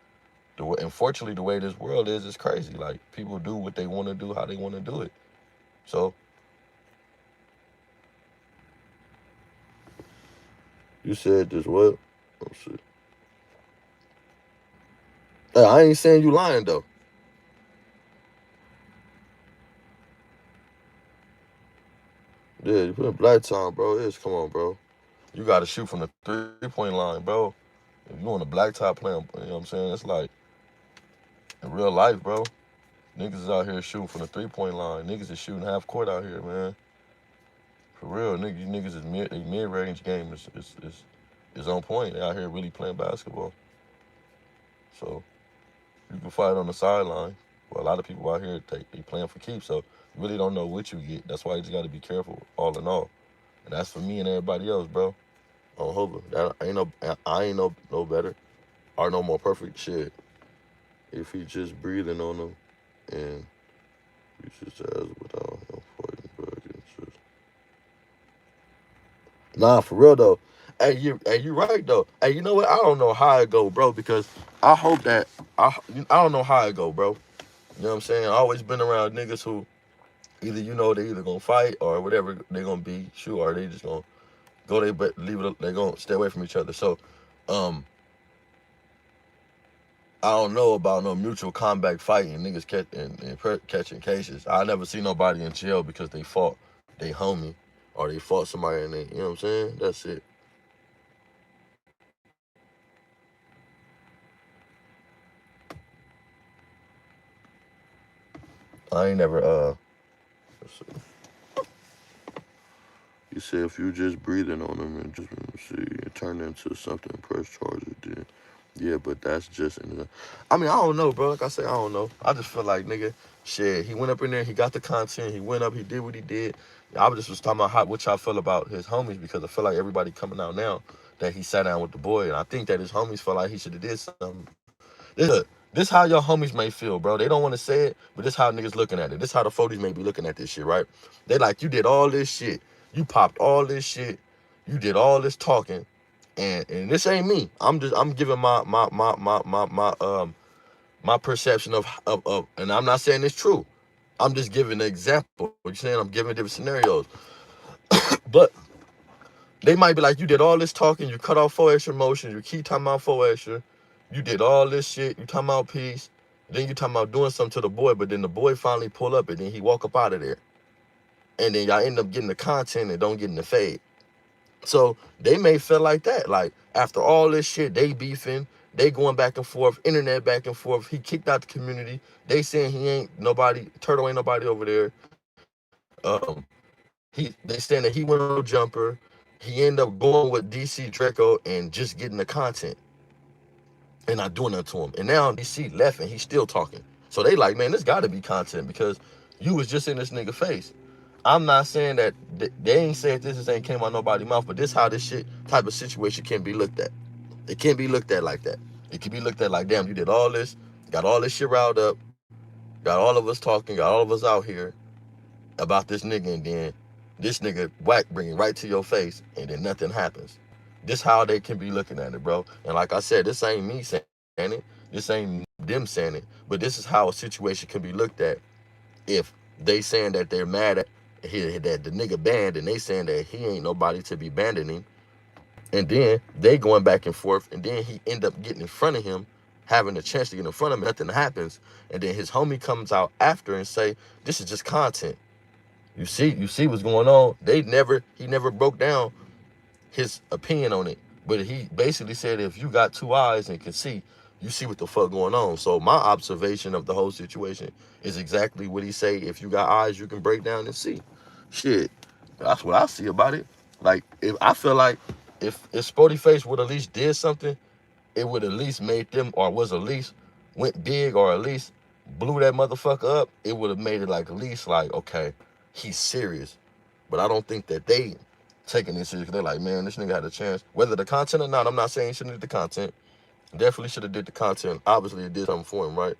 Unfortunately, the way this world is, it's crazy. Like people do what they want to do, how they want to do it. So you said this what? Oh shit. Hey, I ain't saying you lying though. Yeah, you put in black time, bro. It's come on, bro. You got to shoot from the 3-point line, bro. If you on the black top playing, you know what I'm saying? It's like in real life, bro. Niggas is out here shooting from the 3-point line. Niggas is shooting half court out here, man. For real, niggas is mid range game is on point. They out here really playing basketball. So you can fight on the sideline. Well, a lot of people out here they playing for keeps, so you really don't know what you get. That's why you just got to be careful, all in all. And that's for me and everybody else, bro. On Hoover, that ain't no, I ain't no better or no more perfect shit. If he just breathing on them and you just as without no fighting back and just. Nah, for real though. You right though. Hey, you know what? I don't know how it go, bro, because I hope that I don't know how it go, bro. You know what I'm saying? I always been around niggas who either they either gonna fight or whatever they gonna be, shoot, or they just gonna go they but leave it. They gonna stay away from each other. So, um, I don't know about no mutual combat fighting niggas catching cases. I never see nobody in jail because they fought they homie or they fought somebody and they, you know what I'm saying? That's it. I ain't never let's see. You said if you just breathing on them and just see it turn into something, press charges, then Yeah, but that's just, I mean, I don't know, bro. Like I said, I don't know. I just feel like, nigga, shit, he went up in there, he got the content, he went up, he did what he did. I was talking about what y'all feel about his homies, because I feel like everybody coming out now that he sat down with the boy, and I think that his homies felt like he should have did something. This how your homies may feel, bro. They don't want to say it, but this how niggas looking at it. This how the 40s may be looking at this shit, right? They like, you did all this shit. You popped all this shit. You did all this talking. And this ain't me. I'm giving my perception of, and I'm not saying it's true. I'm just giving an example. What you saying? I'm giving different scenarios. But they might be like, you did all this talking, you cut off 4 extra motions, you keep talking about 4 extra, you did all this shit, you talking about peace, then you talking about doing something to the boy, but then the boy finally pull up and then he walk up out of there. And then y'all end up getting the content and don't get in the fade. So they may feel like that. Like, after all this shit, they beefing, they going back and forth, internet back and forth. He kicked out the community. They saying he ain't nobody, Turtle ain't nobody over there. They saying that he went on a jumper. He ended up going with DC Draco and just getting the content and not doing nothing to him. And now DC left and he's still talking. So they like, man, this got to be content because you was just in this nigga face. I'm not saying that they ain't said this ain't came out nobody's mouth, but this how this shit type of situation can be looked at. It can't be looked at like that. It can be looked at like, damn, you did all this, got all this shit riled up, got all of us talking, got all of us out here about this nigga, and then this nigga whack bring it right to your face, and then nothing happens. This how they can be looking at it, bro. And like I said, this ain't me saying it. This ain't them saying it. But this is how a situation can be looked at if they saying that they're mad at that the nigga banned, and they saying that he ain't nobody to be abandoning. And then they going back and forth, and then he end up getting in front of him, having a chance to get in front of him, nothing happens. And then his homie comes out after and say, this is just content. You see what's going on. He never broke down his opinion on it. But he basically said, if you got 2 eyes and can see, you see what the fuck going on. So my observation of the whole situation is exactly what he say. If you got eyes, you can break down and see. Shit, that's what I see about it. Like, if I feel like if Sporty Face would at least did something, it would at least made them, or was at least went big, or at least blew that motherfucker up. It would have made it like at least like, okay, he's serious. But I don't think that they taking this serious. They're like, man, this nigga had a chance. Whether the content or not, I'm not saying he shouldn't do the content. Definitely should have did the content. Obviously, it did something for him, right?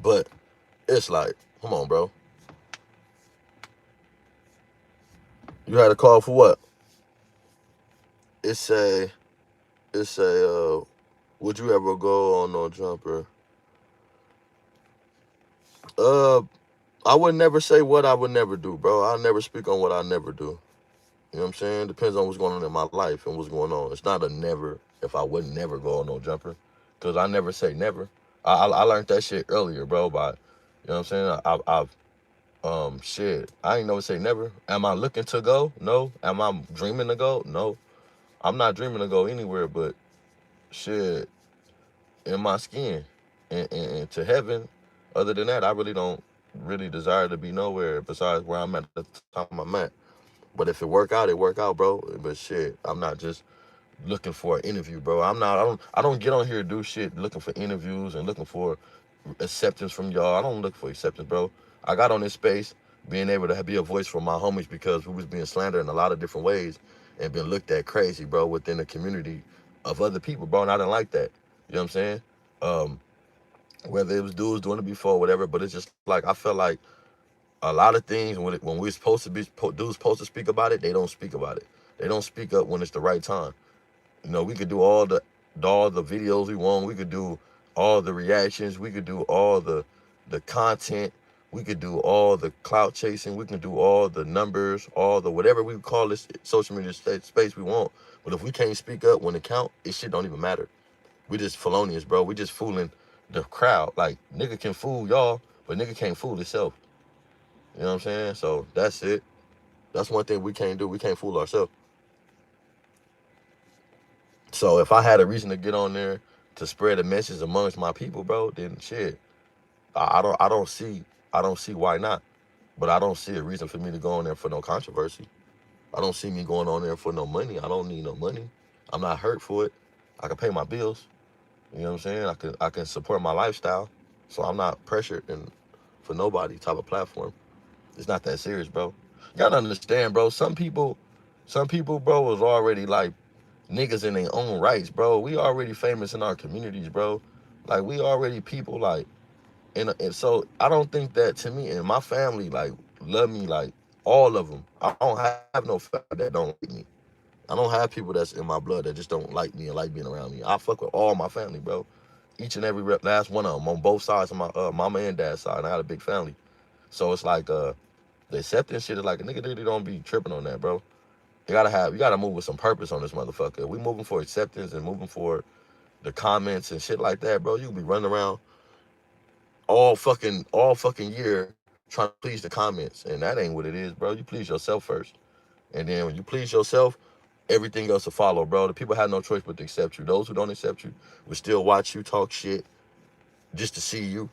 But it's like, come on, bro. You had a call for what? It say, would you ever go on no jumper? I would never say what I would never do, bro. I never speak on what I never do. You know what I'm saying? Depends on what's going on in my life and what's going on. It's not a never if I would never go on no jumper, because I never say never. I learned that shit earlier, bro. By, you know what I'm saying? Shit. I ain't never say never. Am I looking to go? No. Am I dreaming to go? No. I'm not dreaming to go anywhere, but shit, in my skin and to heaven. Other than that, I really don't really desire to be nowhere besides where I'm at the time I'm at. But if it work out, it work out, bro. But shit, I'm not just looking for an interview, bro. I don't get on here to do shit looking for interviews and looking for acceptance from y'all. I don't look for acceptance, bro. I got on this space being able to be a voice for my homies because we was being slandered in a lot of different ways and been looked at crazy, bro, within the community of other people, bro. And I didn't like that. You know what I'm saying? Whether it was dudes doing it before, whatever, but it's just like, I feel like a lot of things when we're supposed to be, dudes supposed to speak about it, they don't speak about it. They don't speak up when it's the right time. You know, we could do all the videos we want. We could do all the reactions. We could do all the content. We could do all the clout chasing. We can do all the numbers, all the whatever we call this social media space we want. But if we can't speak up when it count, it shit don't even matter. We just felonious, bro. We just fooling the crowd. Like, nigga can fool y'all, but nigga can't fool himself. You know what I'm saying? So that's it. That's one thing we can't do. We can't fool ourselves. So if I had a reason to get on there to spread a message amongst my people, bro, then shit, I don't see why not. But I don't see a reason for me to go on there for no controversy. I don't see me going on there for no money. I don't need no money. I'm not hurt for it. I can pay my bills. You know what I'm saying? I can support my lifestyle, so I'm not pressured and for nobody type of platform. It's not that serious, bro. You gotta understand, bro. Some people, bro, was already like niggas in their own rights, bro. We already famous in our communities, bro. Like we already people like, and so I don't think that to me and my family like love me like all of them. I don't have no family that don't like me. I don't have people that's in my blood that just don't like me and like being around me. I fuck with all my family, bro. Each and every last one of them on both sides of my mama and dad's side. And I had a big family, so it's like the acceptance shit is like a nigga really don't be tripping on that, bro. You gotta move with some purpose on this motherfucker. We moving for acceptance and moving for the comments and shit like that, bro. You be running around all fucking year trying to please the comments, and that ain't what it is, bro. You please yourself first, and then when you please yourself, everything else will follow, bro. The people have no choice but to accept you. Those who don't accept you will still watch you talk shit just to see you.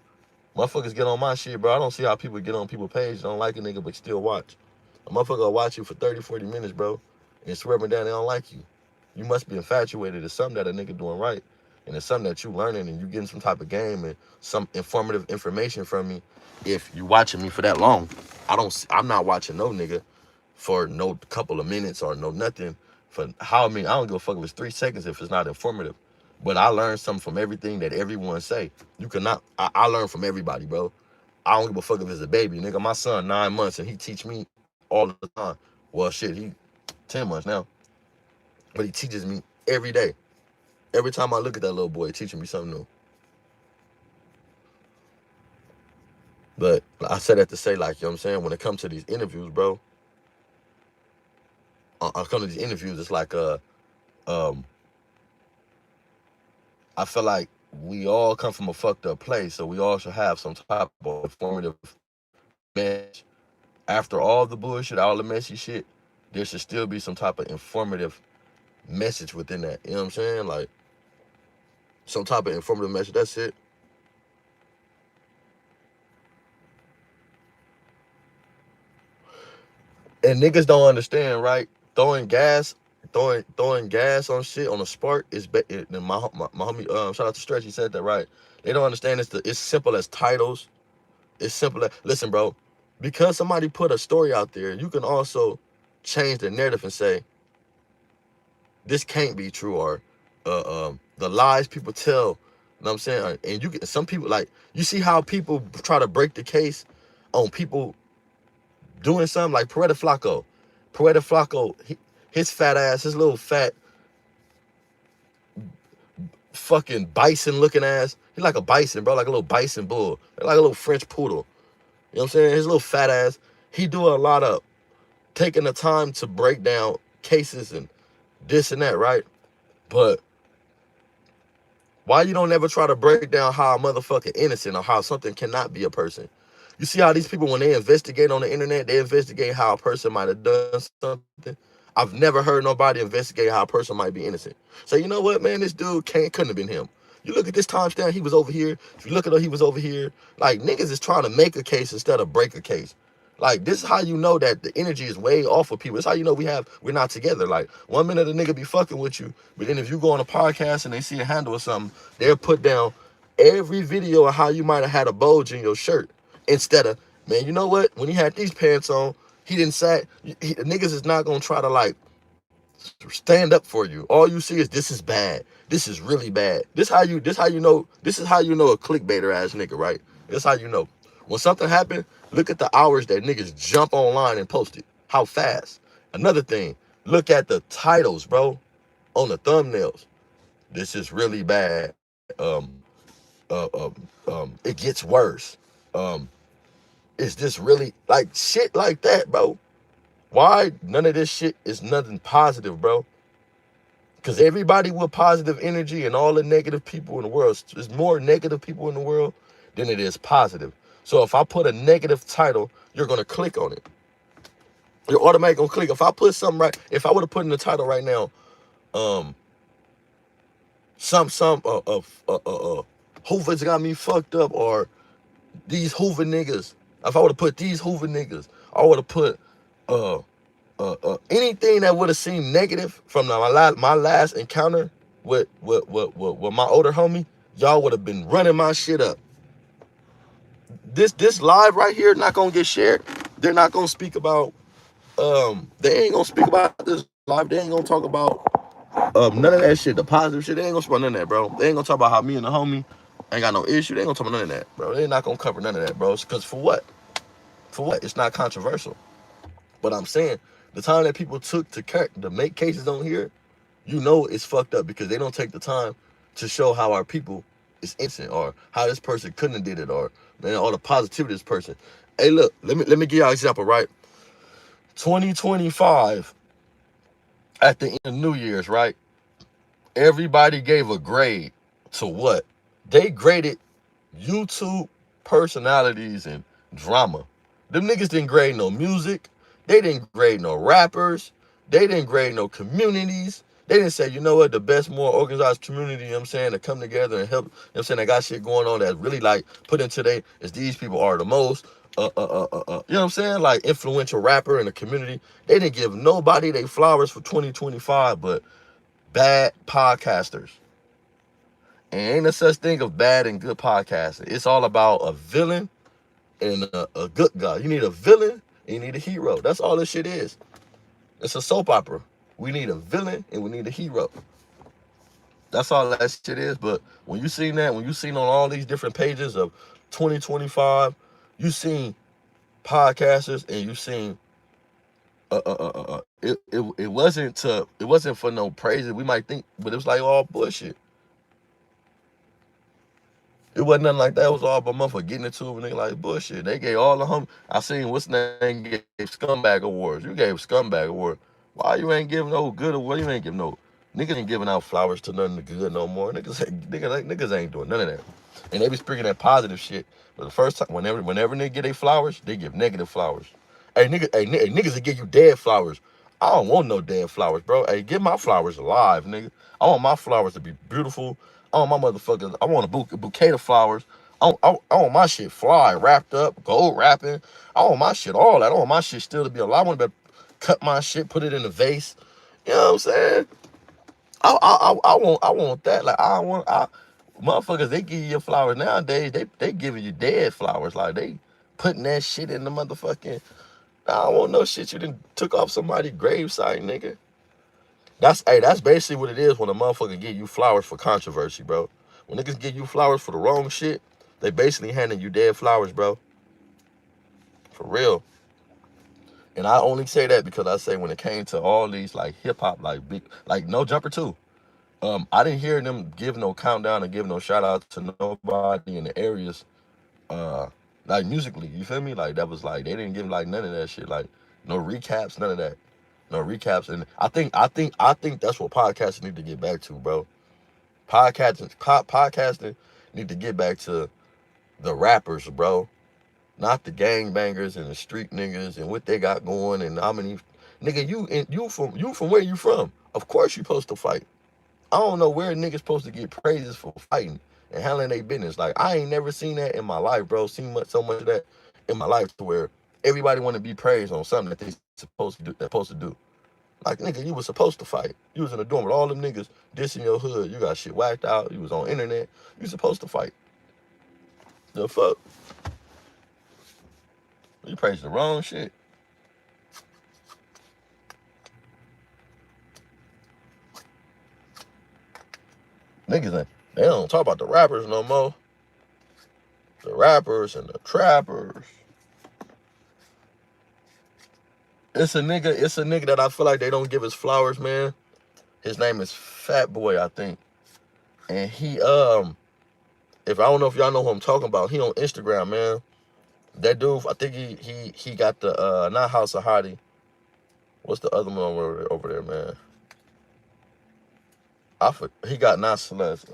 Motherfuckers get on my shit, bro. I don't see how people get on people's page, don't like a nigga, but still watch. A motherfucker will watch you for 30, 40 minutes, bro, and swear me down they don't like you. You must be infatuated. It's something that a nigga doing right. And it's something that you learning and you getting some type of game and some informative information from me if you watching me for that long. I'm not watching no nigga for no couple of minutes or no nothing for how many. I don't give a fuck if it's 3 seconds if it's not informative. But I learned something from everything that everyone say. You cannot. I learn from everybody, bro. I don't give a fuck if it's a baby, nigga. My son 9 months and he teach me all the time. Well, shit, he 10 months now, but he teaches me every day. Every time I look at that little boy, teaching me something new. But I said that to say, like, you know what I'm saying? When it comes to these interviews, bro, I come to these interviews, it's like, um, I feel like we all come from a fucked up place, so we all should have some type of informative message. After all the bullshit, all the messy shit, there should still be some type of informative message within that. You know what I'm saying? Like, some type of informative message. That's it. And niggas don't understand, right? Throwing gas, throwing gas on shit on a spark is better. My homie, shout out to Stretch, he said that right. They don't understand it's simple as titles. It's simple as listen, bro. Because somebody put a story out there, you can also change the narrative and say this can't be true or the lies people tell. You know what I'm saying? And you get some people like you see how people try to break the case on people doing something like Peretta Flacco. His fat ass, his little fat fucking bison looking ass. He like a bison, bro, like a little bison bull, like a little French poodle. You know what I'm saying? His little fat ass. He do a lot of taking the time to break down cases and this and that, right? But why you don't ever try to break down how a motherfucker innocent or how something cannot be a person? You see how these people, when they investigate on the internet, they investigate how a person might have done something. I've never heard nobody investigate how a person might be innocent. So you know what, man? This dude couldn't have been him. You look at this timestamp, he was over here. If you look at it, he was over here. Like, niggas is trying to make a case instead of break a case. Like, this is how you know that the energy is way off of people. It's how you know we're not together. Like, 1 minute a nigga be fucking with you, but then if you go on a podcast and they see a handle or something, they'll put down every video of how you might have had a bulge in your shirt. Instead of, man, you know what? When he had these pants on, he didn't say, the niggas is not gonna try to like stand up for you. All you see is this is bad. This is really bad. This is how you know a clickbaiter ass nigga, right? This how you know. When something happened, look at the hours that niggas jump online and post it. How fast. Another thing, look at the titles, bro, on the thumbnails. This is really bad. It gets worse. Is this really like shit like that, bro? Why none of this shit is nothing positive, bro? Because everybody with positive energy and all the negative people in the world, there's more negative people in the world than it is positive. So if I put a negative title, you're going to click on it. You're automatically going to click. If I put something right, if I would have put in the title right now, Hoover's got me fucked up, or these Hoover niggas. If I would have put these Hoover niggas, I would have put anything that would have seemed negative from my last encounter, with my older homie, y'all would have been running my shit up. This live right here not gonna get shared. They're not gonna speak about they ain't gonna speak about this live. They ain't gonna talk about none of that shit, the positive shit. They ain't gonna speak about none of that, bro. They ain't gonna talk about how me and the homie ain't got no issue. They ain't gonna talk about none of that, bro. They not gonna cover none of that, bro. Because for what? For what? It's not controversial. But I'm saying the time that people took to make cases on here, you know it's fucked up because they don't take the time to show how our people is innocent or how this person couldn't have did it or man all the positivity of this person. Hey, look, let me give y'all an example, right? 2025 at the end of New Year's, right? Everybody gave a grade to what? They graded YouTube personalities and drama. Them niggas didn't grade no music. They didn't grade no rappers. They didn't grade no communities. They didn't say, you know what, the best, more organized community, you know what I'm saying, to come together and help, you know what I'm saying, they got shit going on that really like put into today is these people are the most, you know what I'm saying, like influential rapper in the community. They didn't give nobody they flowers for 2025 but bad podcasters. And ain't no such thing of bad and good podcasting. It's all about a villain and a good guy. You need a villain and you need a hero. That's all this shit is. It's a soap opera. We need a villain and we need a hero. That's all that shit is. But when you seen that, when you seen on all these different pages of 2025, you seen podcasters and you seen it wasn't for no praise. We might think, but it was like all bullshit. It wasn't nothing like that. It was all about motherfucker getting into it and they like bullshit. They gave all the I seen what's name gave scumbag awards. You gave scumbag award. Why you ain't giving no good award? You ain't giving no niggas ain't giving out flowers to nothing good no more. Niggas ain't doing none of that. And they be speaking that positive shit. But the first time whenever they get their flowers, they give negative flowers. Niggas will give you dead flowers. I don't want no dead flowers, bro. Hey, give my flowers alive, nigga. I want my flowers to be beautiful. I want my motherfuckers. I want a bouquet of flowers. I want my shit fly, wrapped up, gold wrapping. I want my shit all that. I want my shit still to be alive. I want to cut my shit, put it in a vase. You know what I'm saying? I want that. Like motherfuckers, they give you your flowers nowadays. They giving you dead flowers. Like they putting that shit in the motherfucking. I don't want no shit you done took off somebody's gravesite, nigga. That's basically what it is when a motherfucker give you flowers for controversy, bro. When niggas give you flowers for the wrong shit, they basically handing you dead flowers, bro. For real. And I only say that because I say when it came to all these like hip hop, like big, like No Jumper 2. I didn't hear them give no countdown or give no shout out to nobody in the areas, like musically. You feel me? Like that was like they didn't give like none of that shit. Like no recaps, none of that. No recaps. And I think that's what podcasting need to get back to, bro. Podcasting need to get back to the rappers, bro. Not the gangbangers and the street niggas and what they got going and how many nigga you from where you from? Of course you supposed to fight. I don't know where niggas supposed to get praises for fighting and handling their business. Like I ain't never seen that in my life, bro. Seen so much of that in my life to where everybody want to be praised on something that they supposed to do. Like nigga, you was supposed to fight. You was in the dorm with all them niggas dissing your hood. You got shit whacked out. You was on internet. You supposed to fight. The fuck? You praised the wrong shit. Niggas, they don't talk about the rappers no more. The rappers and the trappers. It's a nigga that I feel like they don't give his flowers, man. His name is Fat Boy, I think. And he, if I don't know if y'all know who I'm talking about, he on Instagram, man. That dude, I think he got the not House of Hottie. What's the other one over there, man? He got not Celeste.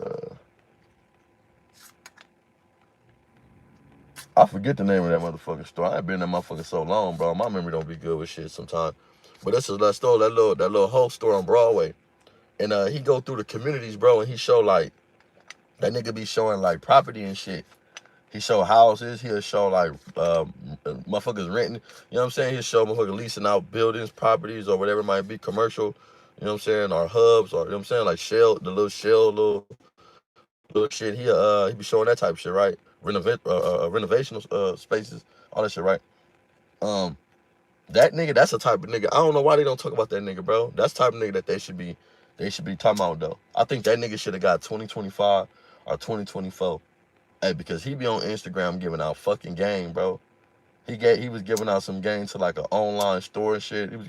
I forget the name of that motherfucking store. I ain't been in that motherfucker so long, bro. My memory don't be good with shit sometimes. But that's that store, that little whole store on Broadway. And he go through the communities, bro, and he show like that nigga be showing like property and shit. He show houses. He'll show like motherfuckers renting. You know what I'm saying? He'll show motherfuckers leasing out buildings, properties, or whatever it might be, commercial You know what I'm saying? Or hubs, or you know what I'm saying, like shell, the little shell, little shit. He be showing that type of shit, right? Renovational spaces, all that shit, right? Um, that nigga, that's the type of nigga. I don't know why they don't talk about that nigga, bro. That's the type of nigga that they should be talking about though. I think that nigga should have got 2025 or 2024. Hey, because he be on Instagram giving out fucking game, bro. He was giving out some game to like an online store and shit. They be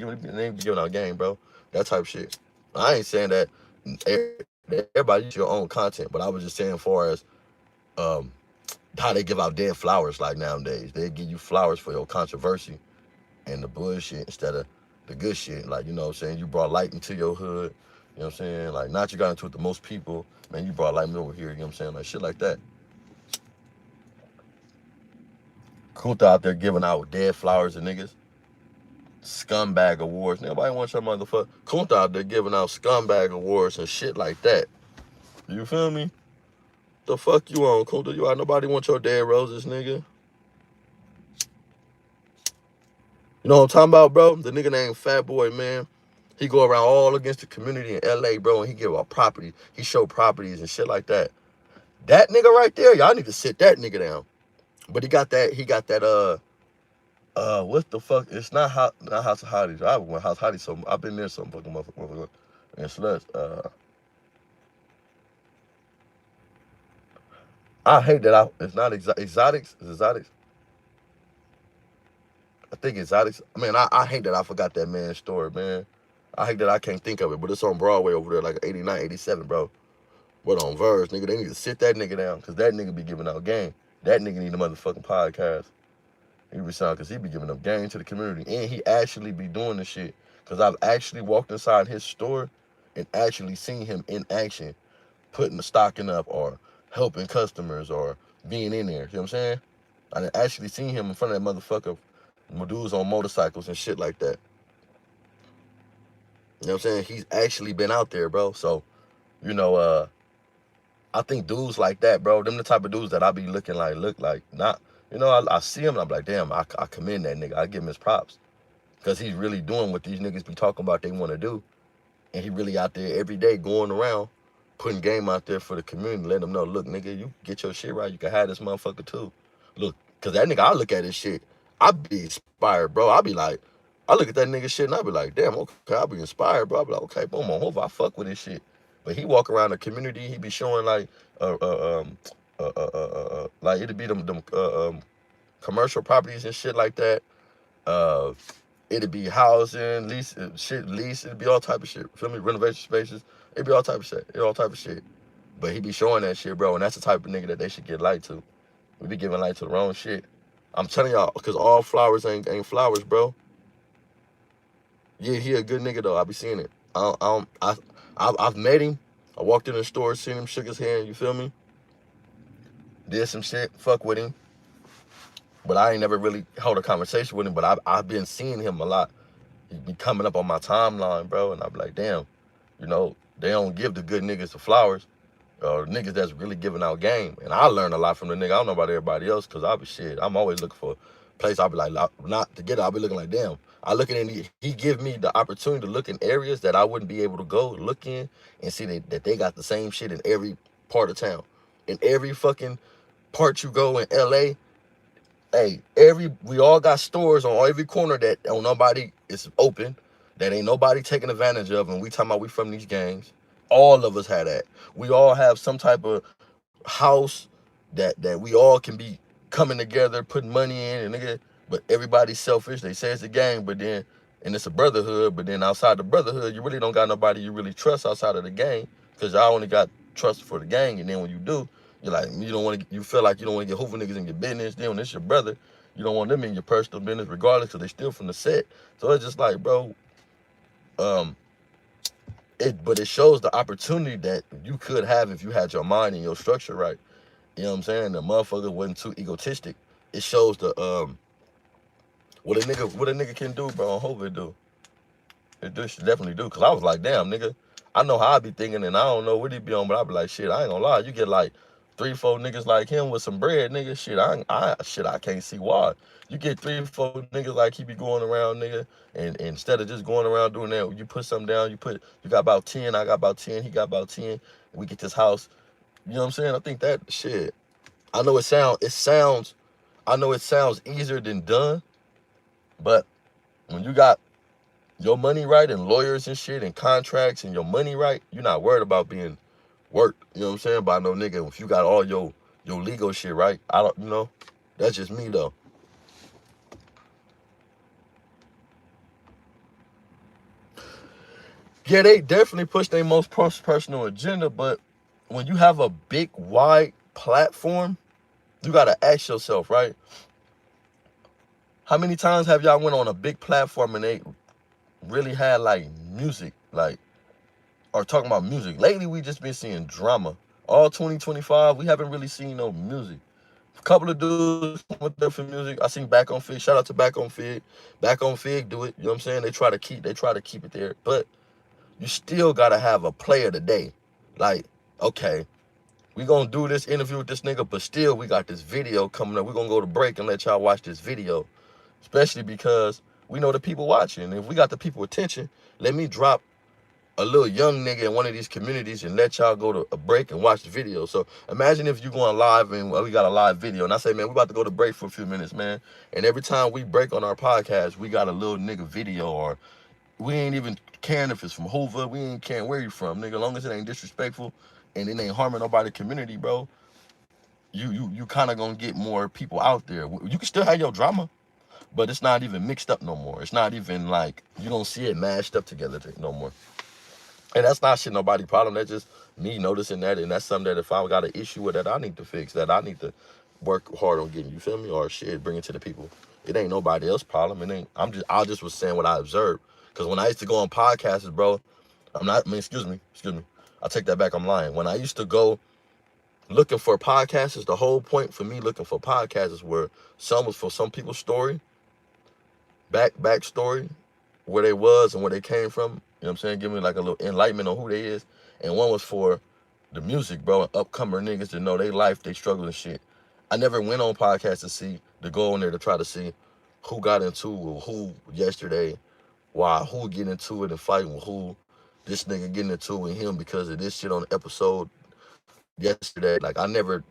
giving out game, bro. That type of shit. I ain't saying that everybody use your own content, but I was just saying as far as um how they give out dead flowers like nowadays. They give you flowers for your controversy and the bullshit instead of the good shit. Like, you know what I'm saying? You brought light into your hood. You know what I'm saying? Like, not you got into it with the most people. Man, you brought light over here. You know what I'm saying? Like, shit like that. Kunta out there giving out dead flowers to niggas. Scumbag awards. Nobody wants your motherfucker. Kunta out there giving out scumbag awards and shit like that. You feel me? The fuck you on, Kunta? You out? Nobody want your dead roses, nigga. You know what I'm talking about, bro? The nigga named Fat Boy, man. He go around all against the community in LA, bro, and he give out property. He show properties and shit like that. That nigga right there, y'all need to sit that nigga down. But he got that, what the fuck? It's not House of Hotties. I went House Hotties, so I've been there some fucking motherfucker. And sluts, I hate that it's not exotics. It's exotics. I think exotics. Man, I hate that I forgot that man's story, man. I hate that I can't think of it, but it's on Broadway over there, like 89, 87, bro. What on Verge, nigga? They need to sit that nigga down, cause that nigga be giving out game. That nigga need a motherfucking podcast. He be sound, cause he be giving up game to the community, and he actually be doing the shit. Cause I've actually walked inside his store and actually seen him in action, putting the stocking up or helping customers or being in there. You know what I'm saying? I actually seen him in front of that motherfucker, dudes on motorcycles and shit like that. You know what I'm saying? He's actually been out there, bro. So, you know, I think dudes like that, bro, them the type of dudes that I be look like, not, you know, I see him and I'm like, damn, I commend that nigga. I give him his props. Because he's really doing what these niggas be talking about they want to do. And he really out there every day going around, putting game out there for the community, letting them know, look, nigga, you get your shit right, you can have this motherfucker too. Look, because that nigga, I look at his shit, I be inspired, bro. I be like, I look at that nigga shit and I be like, damn, okay, I be inspired, bro. I be like, okay, boom, on hope I fuck with this shit. But he walk around the community, he be showing like, like it'd be them commercial properties and shit like that. It'd be housing, lease, it'd be all type of shit. Feel me? Renovation spaces. It'd be all type of shit. All type of shit. But he be showing that shit, bro, and that's the type of nigga that they should get light to. We be giving light to the wrong shit. I'm telling y'all, because all flowers ain't flowers, bro. Yeah, he a good nigga, though. I be seeing it. I've met him. I walked in the store, seen him, shook his hand, you feel me? Did some shit, fuck with him. But I ain't never really held a conversation with him, but I've been seeing him a lot. He be coming up on my timeline, bro, and I be like, damn, you know, they don't give the good niggas the flowers, or niggas that's really giving out game. And I learned a lot from the nigga. I don't know about everybody else, because I be shit. I'm always looking for a place. I be like, not to get it, I be looking like, damn. I look at it, he give me the opportunity to look in areas that I wouldn't be able to go look in and see that they got the same shit in every part of town. In every fucking part you go in LA, hey, we all got stores on every corner that don't nobody is open, that ain't nobody taking advantage of, and we talking about we from these gangs. All of us have that. We all have some type of house that we all can be coming together, putting money in, and nigga, but everybody's selfish. They say it's a gang, but then, and it's a brotherhood, but then outside the brotherhood, you really don't got nobody you really trust outside of the gang, because y'all only got trust for the gang, and then when you do, you're like, you feel like you don't want to get Hoover niggas in your business. Then when it's your brother, you don't want them in your personal business regardless, because they still from the set. So it's just like, bro, but it shows the opportunity that you could have if you had your mind and your structure right. You know what I'm saying? The motherfucker wasn't too egotistic. It shows the what a nigga can do, bro. I hope it do. It should definitely do. Cause I was like, damn, nigga, I know how I be thinking, and I don't know what he be on, but I be like, shit, I ain't gonna lie. You get like 3-4 niggas like him with some bread, nigga, I can't see why. You get 3-4 niggas like he be going around, nigga, and instead of just going around doing that, you put something down, you got about 10, I got about 10, he got about 10, we get this house. You know what I'm saying? I think that shit. I know I know it sounds easier than done, but when you got your money right and lawyers and shit and contracts and your money right, you're not worried about being worked. You know what I'm saying? By no nigga. If you got all your legal shit right, I don't. That's just me though. Yeah, they definitely push their most personal agenda, but when you have a big, wide platform, you gotta ask yourself, right? How many times have y'all went on a big platform and they really had like music, like, or talking about music? Lately, we just been seeing drama. All 2025, we haven't really seen no music. A couple of dudes went there for music. I seen Back on Fig. Shout out to Back on Fig. Back on Fig do it. You know what I'm saying? They try to keep it there, but you still gotta have a play of the day. Like, okay, we gonna do this interview with this nigga, but still we got this video coming up. We gonna go to break and let y'all watch this video, especially because we know the people watching. If we got the people attention, let me drop a little young nigga in one of these communities and let y'all go to a break and watch the video. So imagine if you going live and we got a live video and I say, man, we about to go to break for a few minutes, man. And every time we break on our podcast, we got a little nigga video, or we ain't even caring if it's from Hoover. We ain't caring where you from, nigga. As long as it ain't disrespectful and it ain't harming nobody community, bro, you kind of gonna get more people out there. You can still have your drama, but it's not even mixed up no more. It's not even like, you don't see it mashed up together no more. And that's not shit nobody problem. That's just me noticing that, and that's something that if I got an issue with that, I need to fix, that I need to work hard on getting, you feel me? Or shit, bring it to the people. It ain't nobody else's problem. It ain't, I just was saying what I observed. Because when I used to go on podcasts, bro, excuse me. I take that back, I'm lying. When I used to go looking for podcasts, the whole point for me looking for podcasts were some was for some people's story, backstory, where they was and where they came from. You know what I'm saying? Give me like a little enlightenment on who they is. And one was for the music, bro, and upcomer niggas to know they life, they struggle and shit. I never went on podcasts to go on there to try to see who got into who yesterday, why, who get into it and fighting with who, this nigga getting into it with him because of this shit on the episode yesterday. Like, I'm telling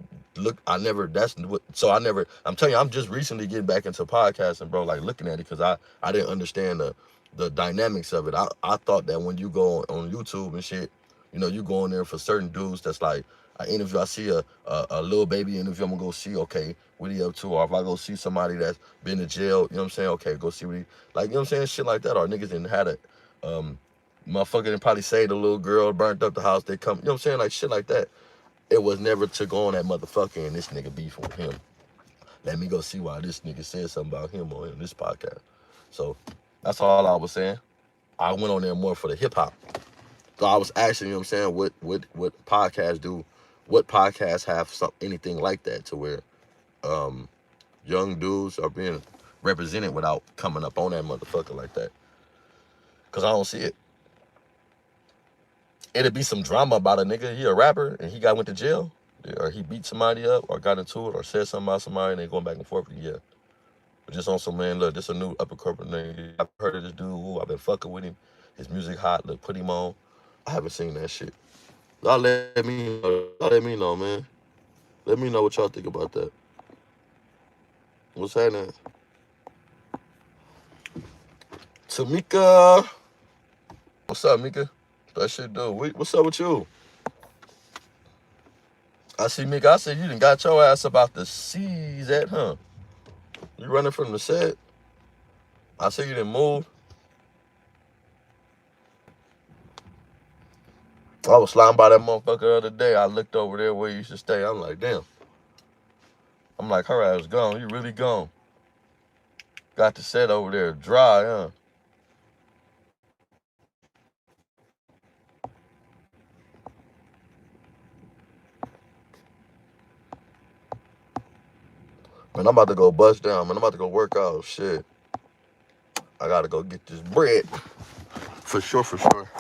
you, I'm just recently getting back into podcasting, bro, like looking at it, because I didn't understand the dynamics of it. I thought that when you go on YouTube and shit, you go in there for certain dudes that's like, I interview, I see a little baby interview, I'm gonna go see, okay, what he up to? Or if I go see somebody that's been to jail, you know what I'm saying, okay, go see what he, like, you know what I'm saying, shit like that. Or niggas didn't had it, motherfucker didn't probably say the little girl burnt up the house, they come, you know what I'm saying, like shit like that. It was never to go on that motherfucker and this nigga beef with him. Let me go see why this nigga said something about him on this podcast. So that's all I was saying. I went on there more for the hip hop. So I was asking, you know what I'm saying, what podcasts do, what podcasts have anything like that to where young dudes are being represented without coming up on that motherfucker like that. Cause I don't see it. It'd be some drama about a nigga, he a rapper, and he went to jail, or he beat somebody up, or got into it, or said something about somebody, and they going back and forth. Yeah, but just on some, man, look, this a new upper corporate nigga. I've heard of this dude. Ooh, I've been fucking with him. His music hot. Look, put him on. I haven't seen that shit. Y'all let me know. Y'all let me know, man. Let me know what y'all think about that. What's happening? Tamika. What's up, Mika? That shit, dude. What's up with you? I see, Mika. I said you done got your ass about the seas at, huh? You running from the set? I see you didn't move. I was sliding by that motherfucker the other day. I looked over there where you used to stay. I'm like, damn. I'm like, her ass gone. You really gone. Got the set over there dry, huh? Man, I'm about to go bust down, man. I'm about to go work out. Shit. I gotta go get this bread. For sure, for sure.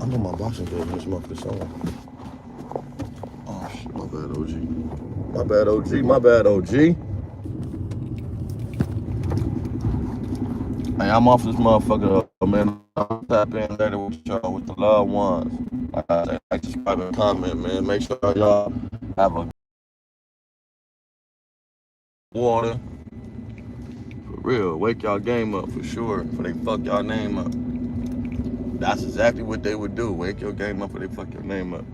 I know my boxing glove in this motherfucker somewhere. Oh shit, my bad, OG. My bad, OG. My bad, OG. Hey, I'm off this motherfucker, man. I'll tap in later with y'all, with the loved ones. Like I said, like, subscribe and comment, man. Make sure y'all have a water. For real, wake y'all game up for sure, before they fuck y'all name up. That's exactly what they would do. Wake your game up before they fuck your name up.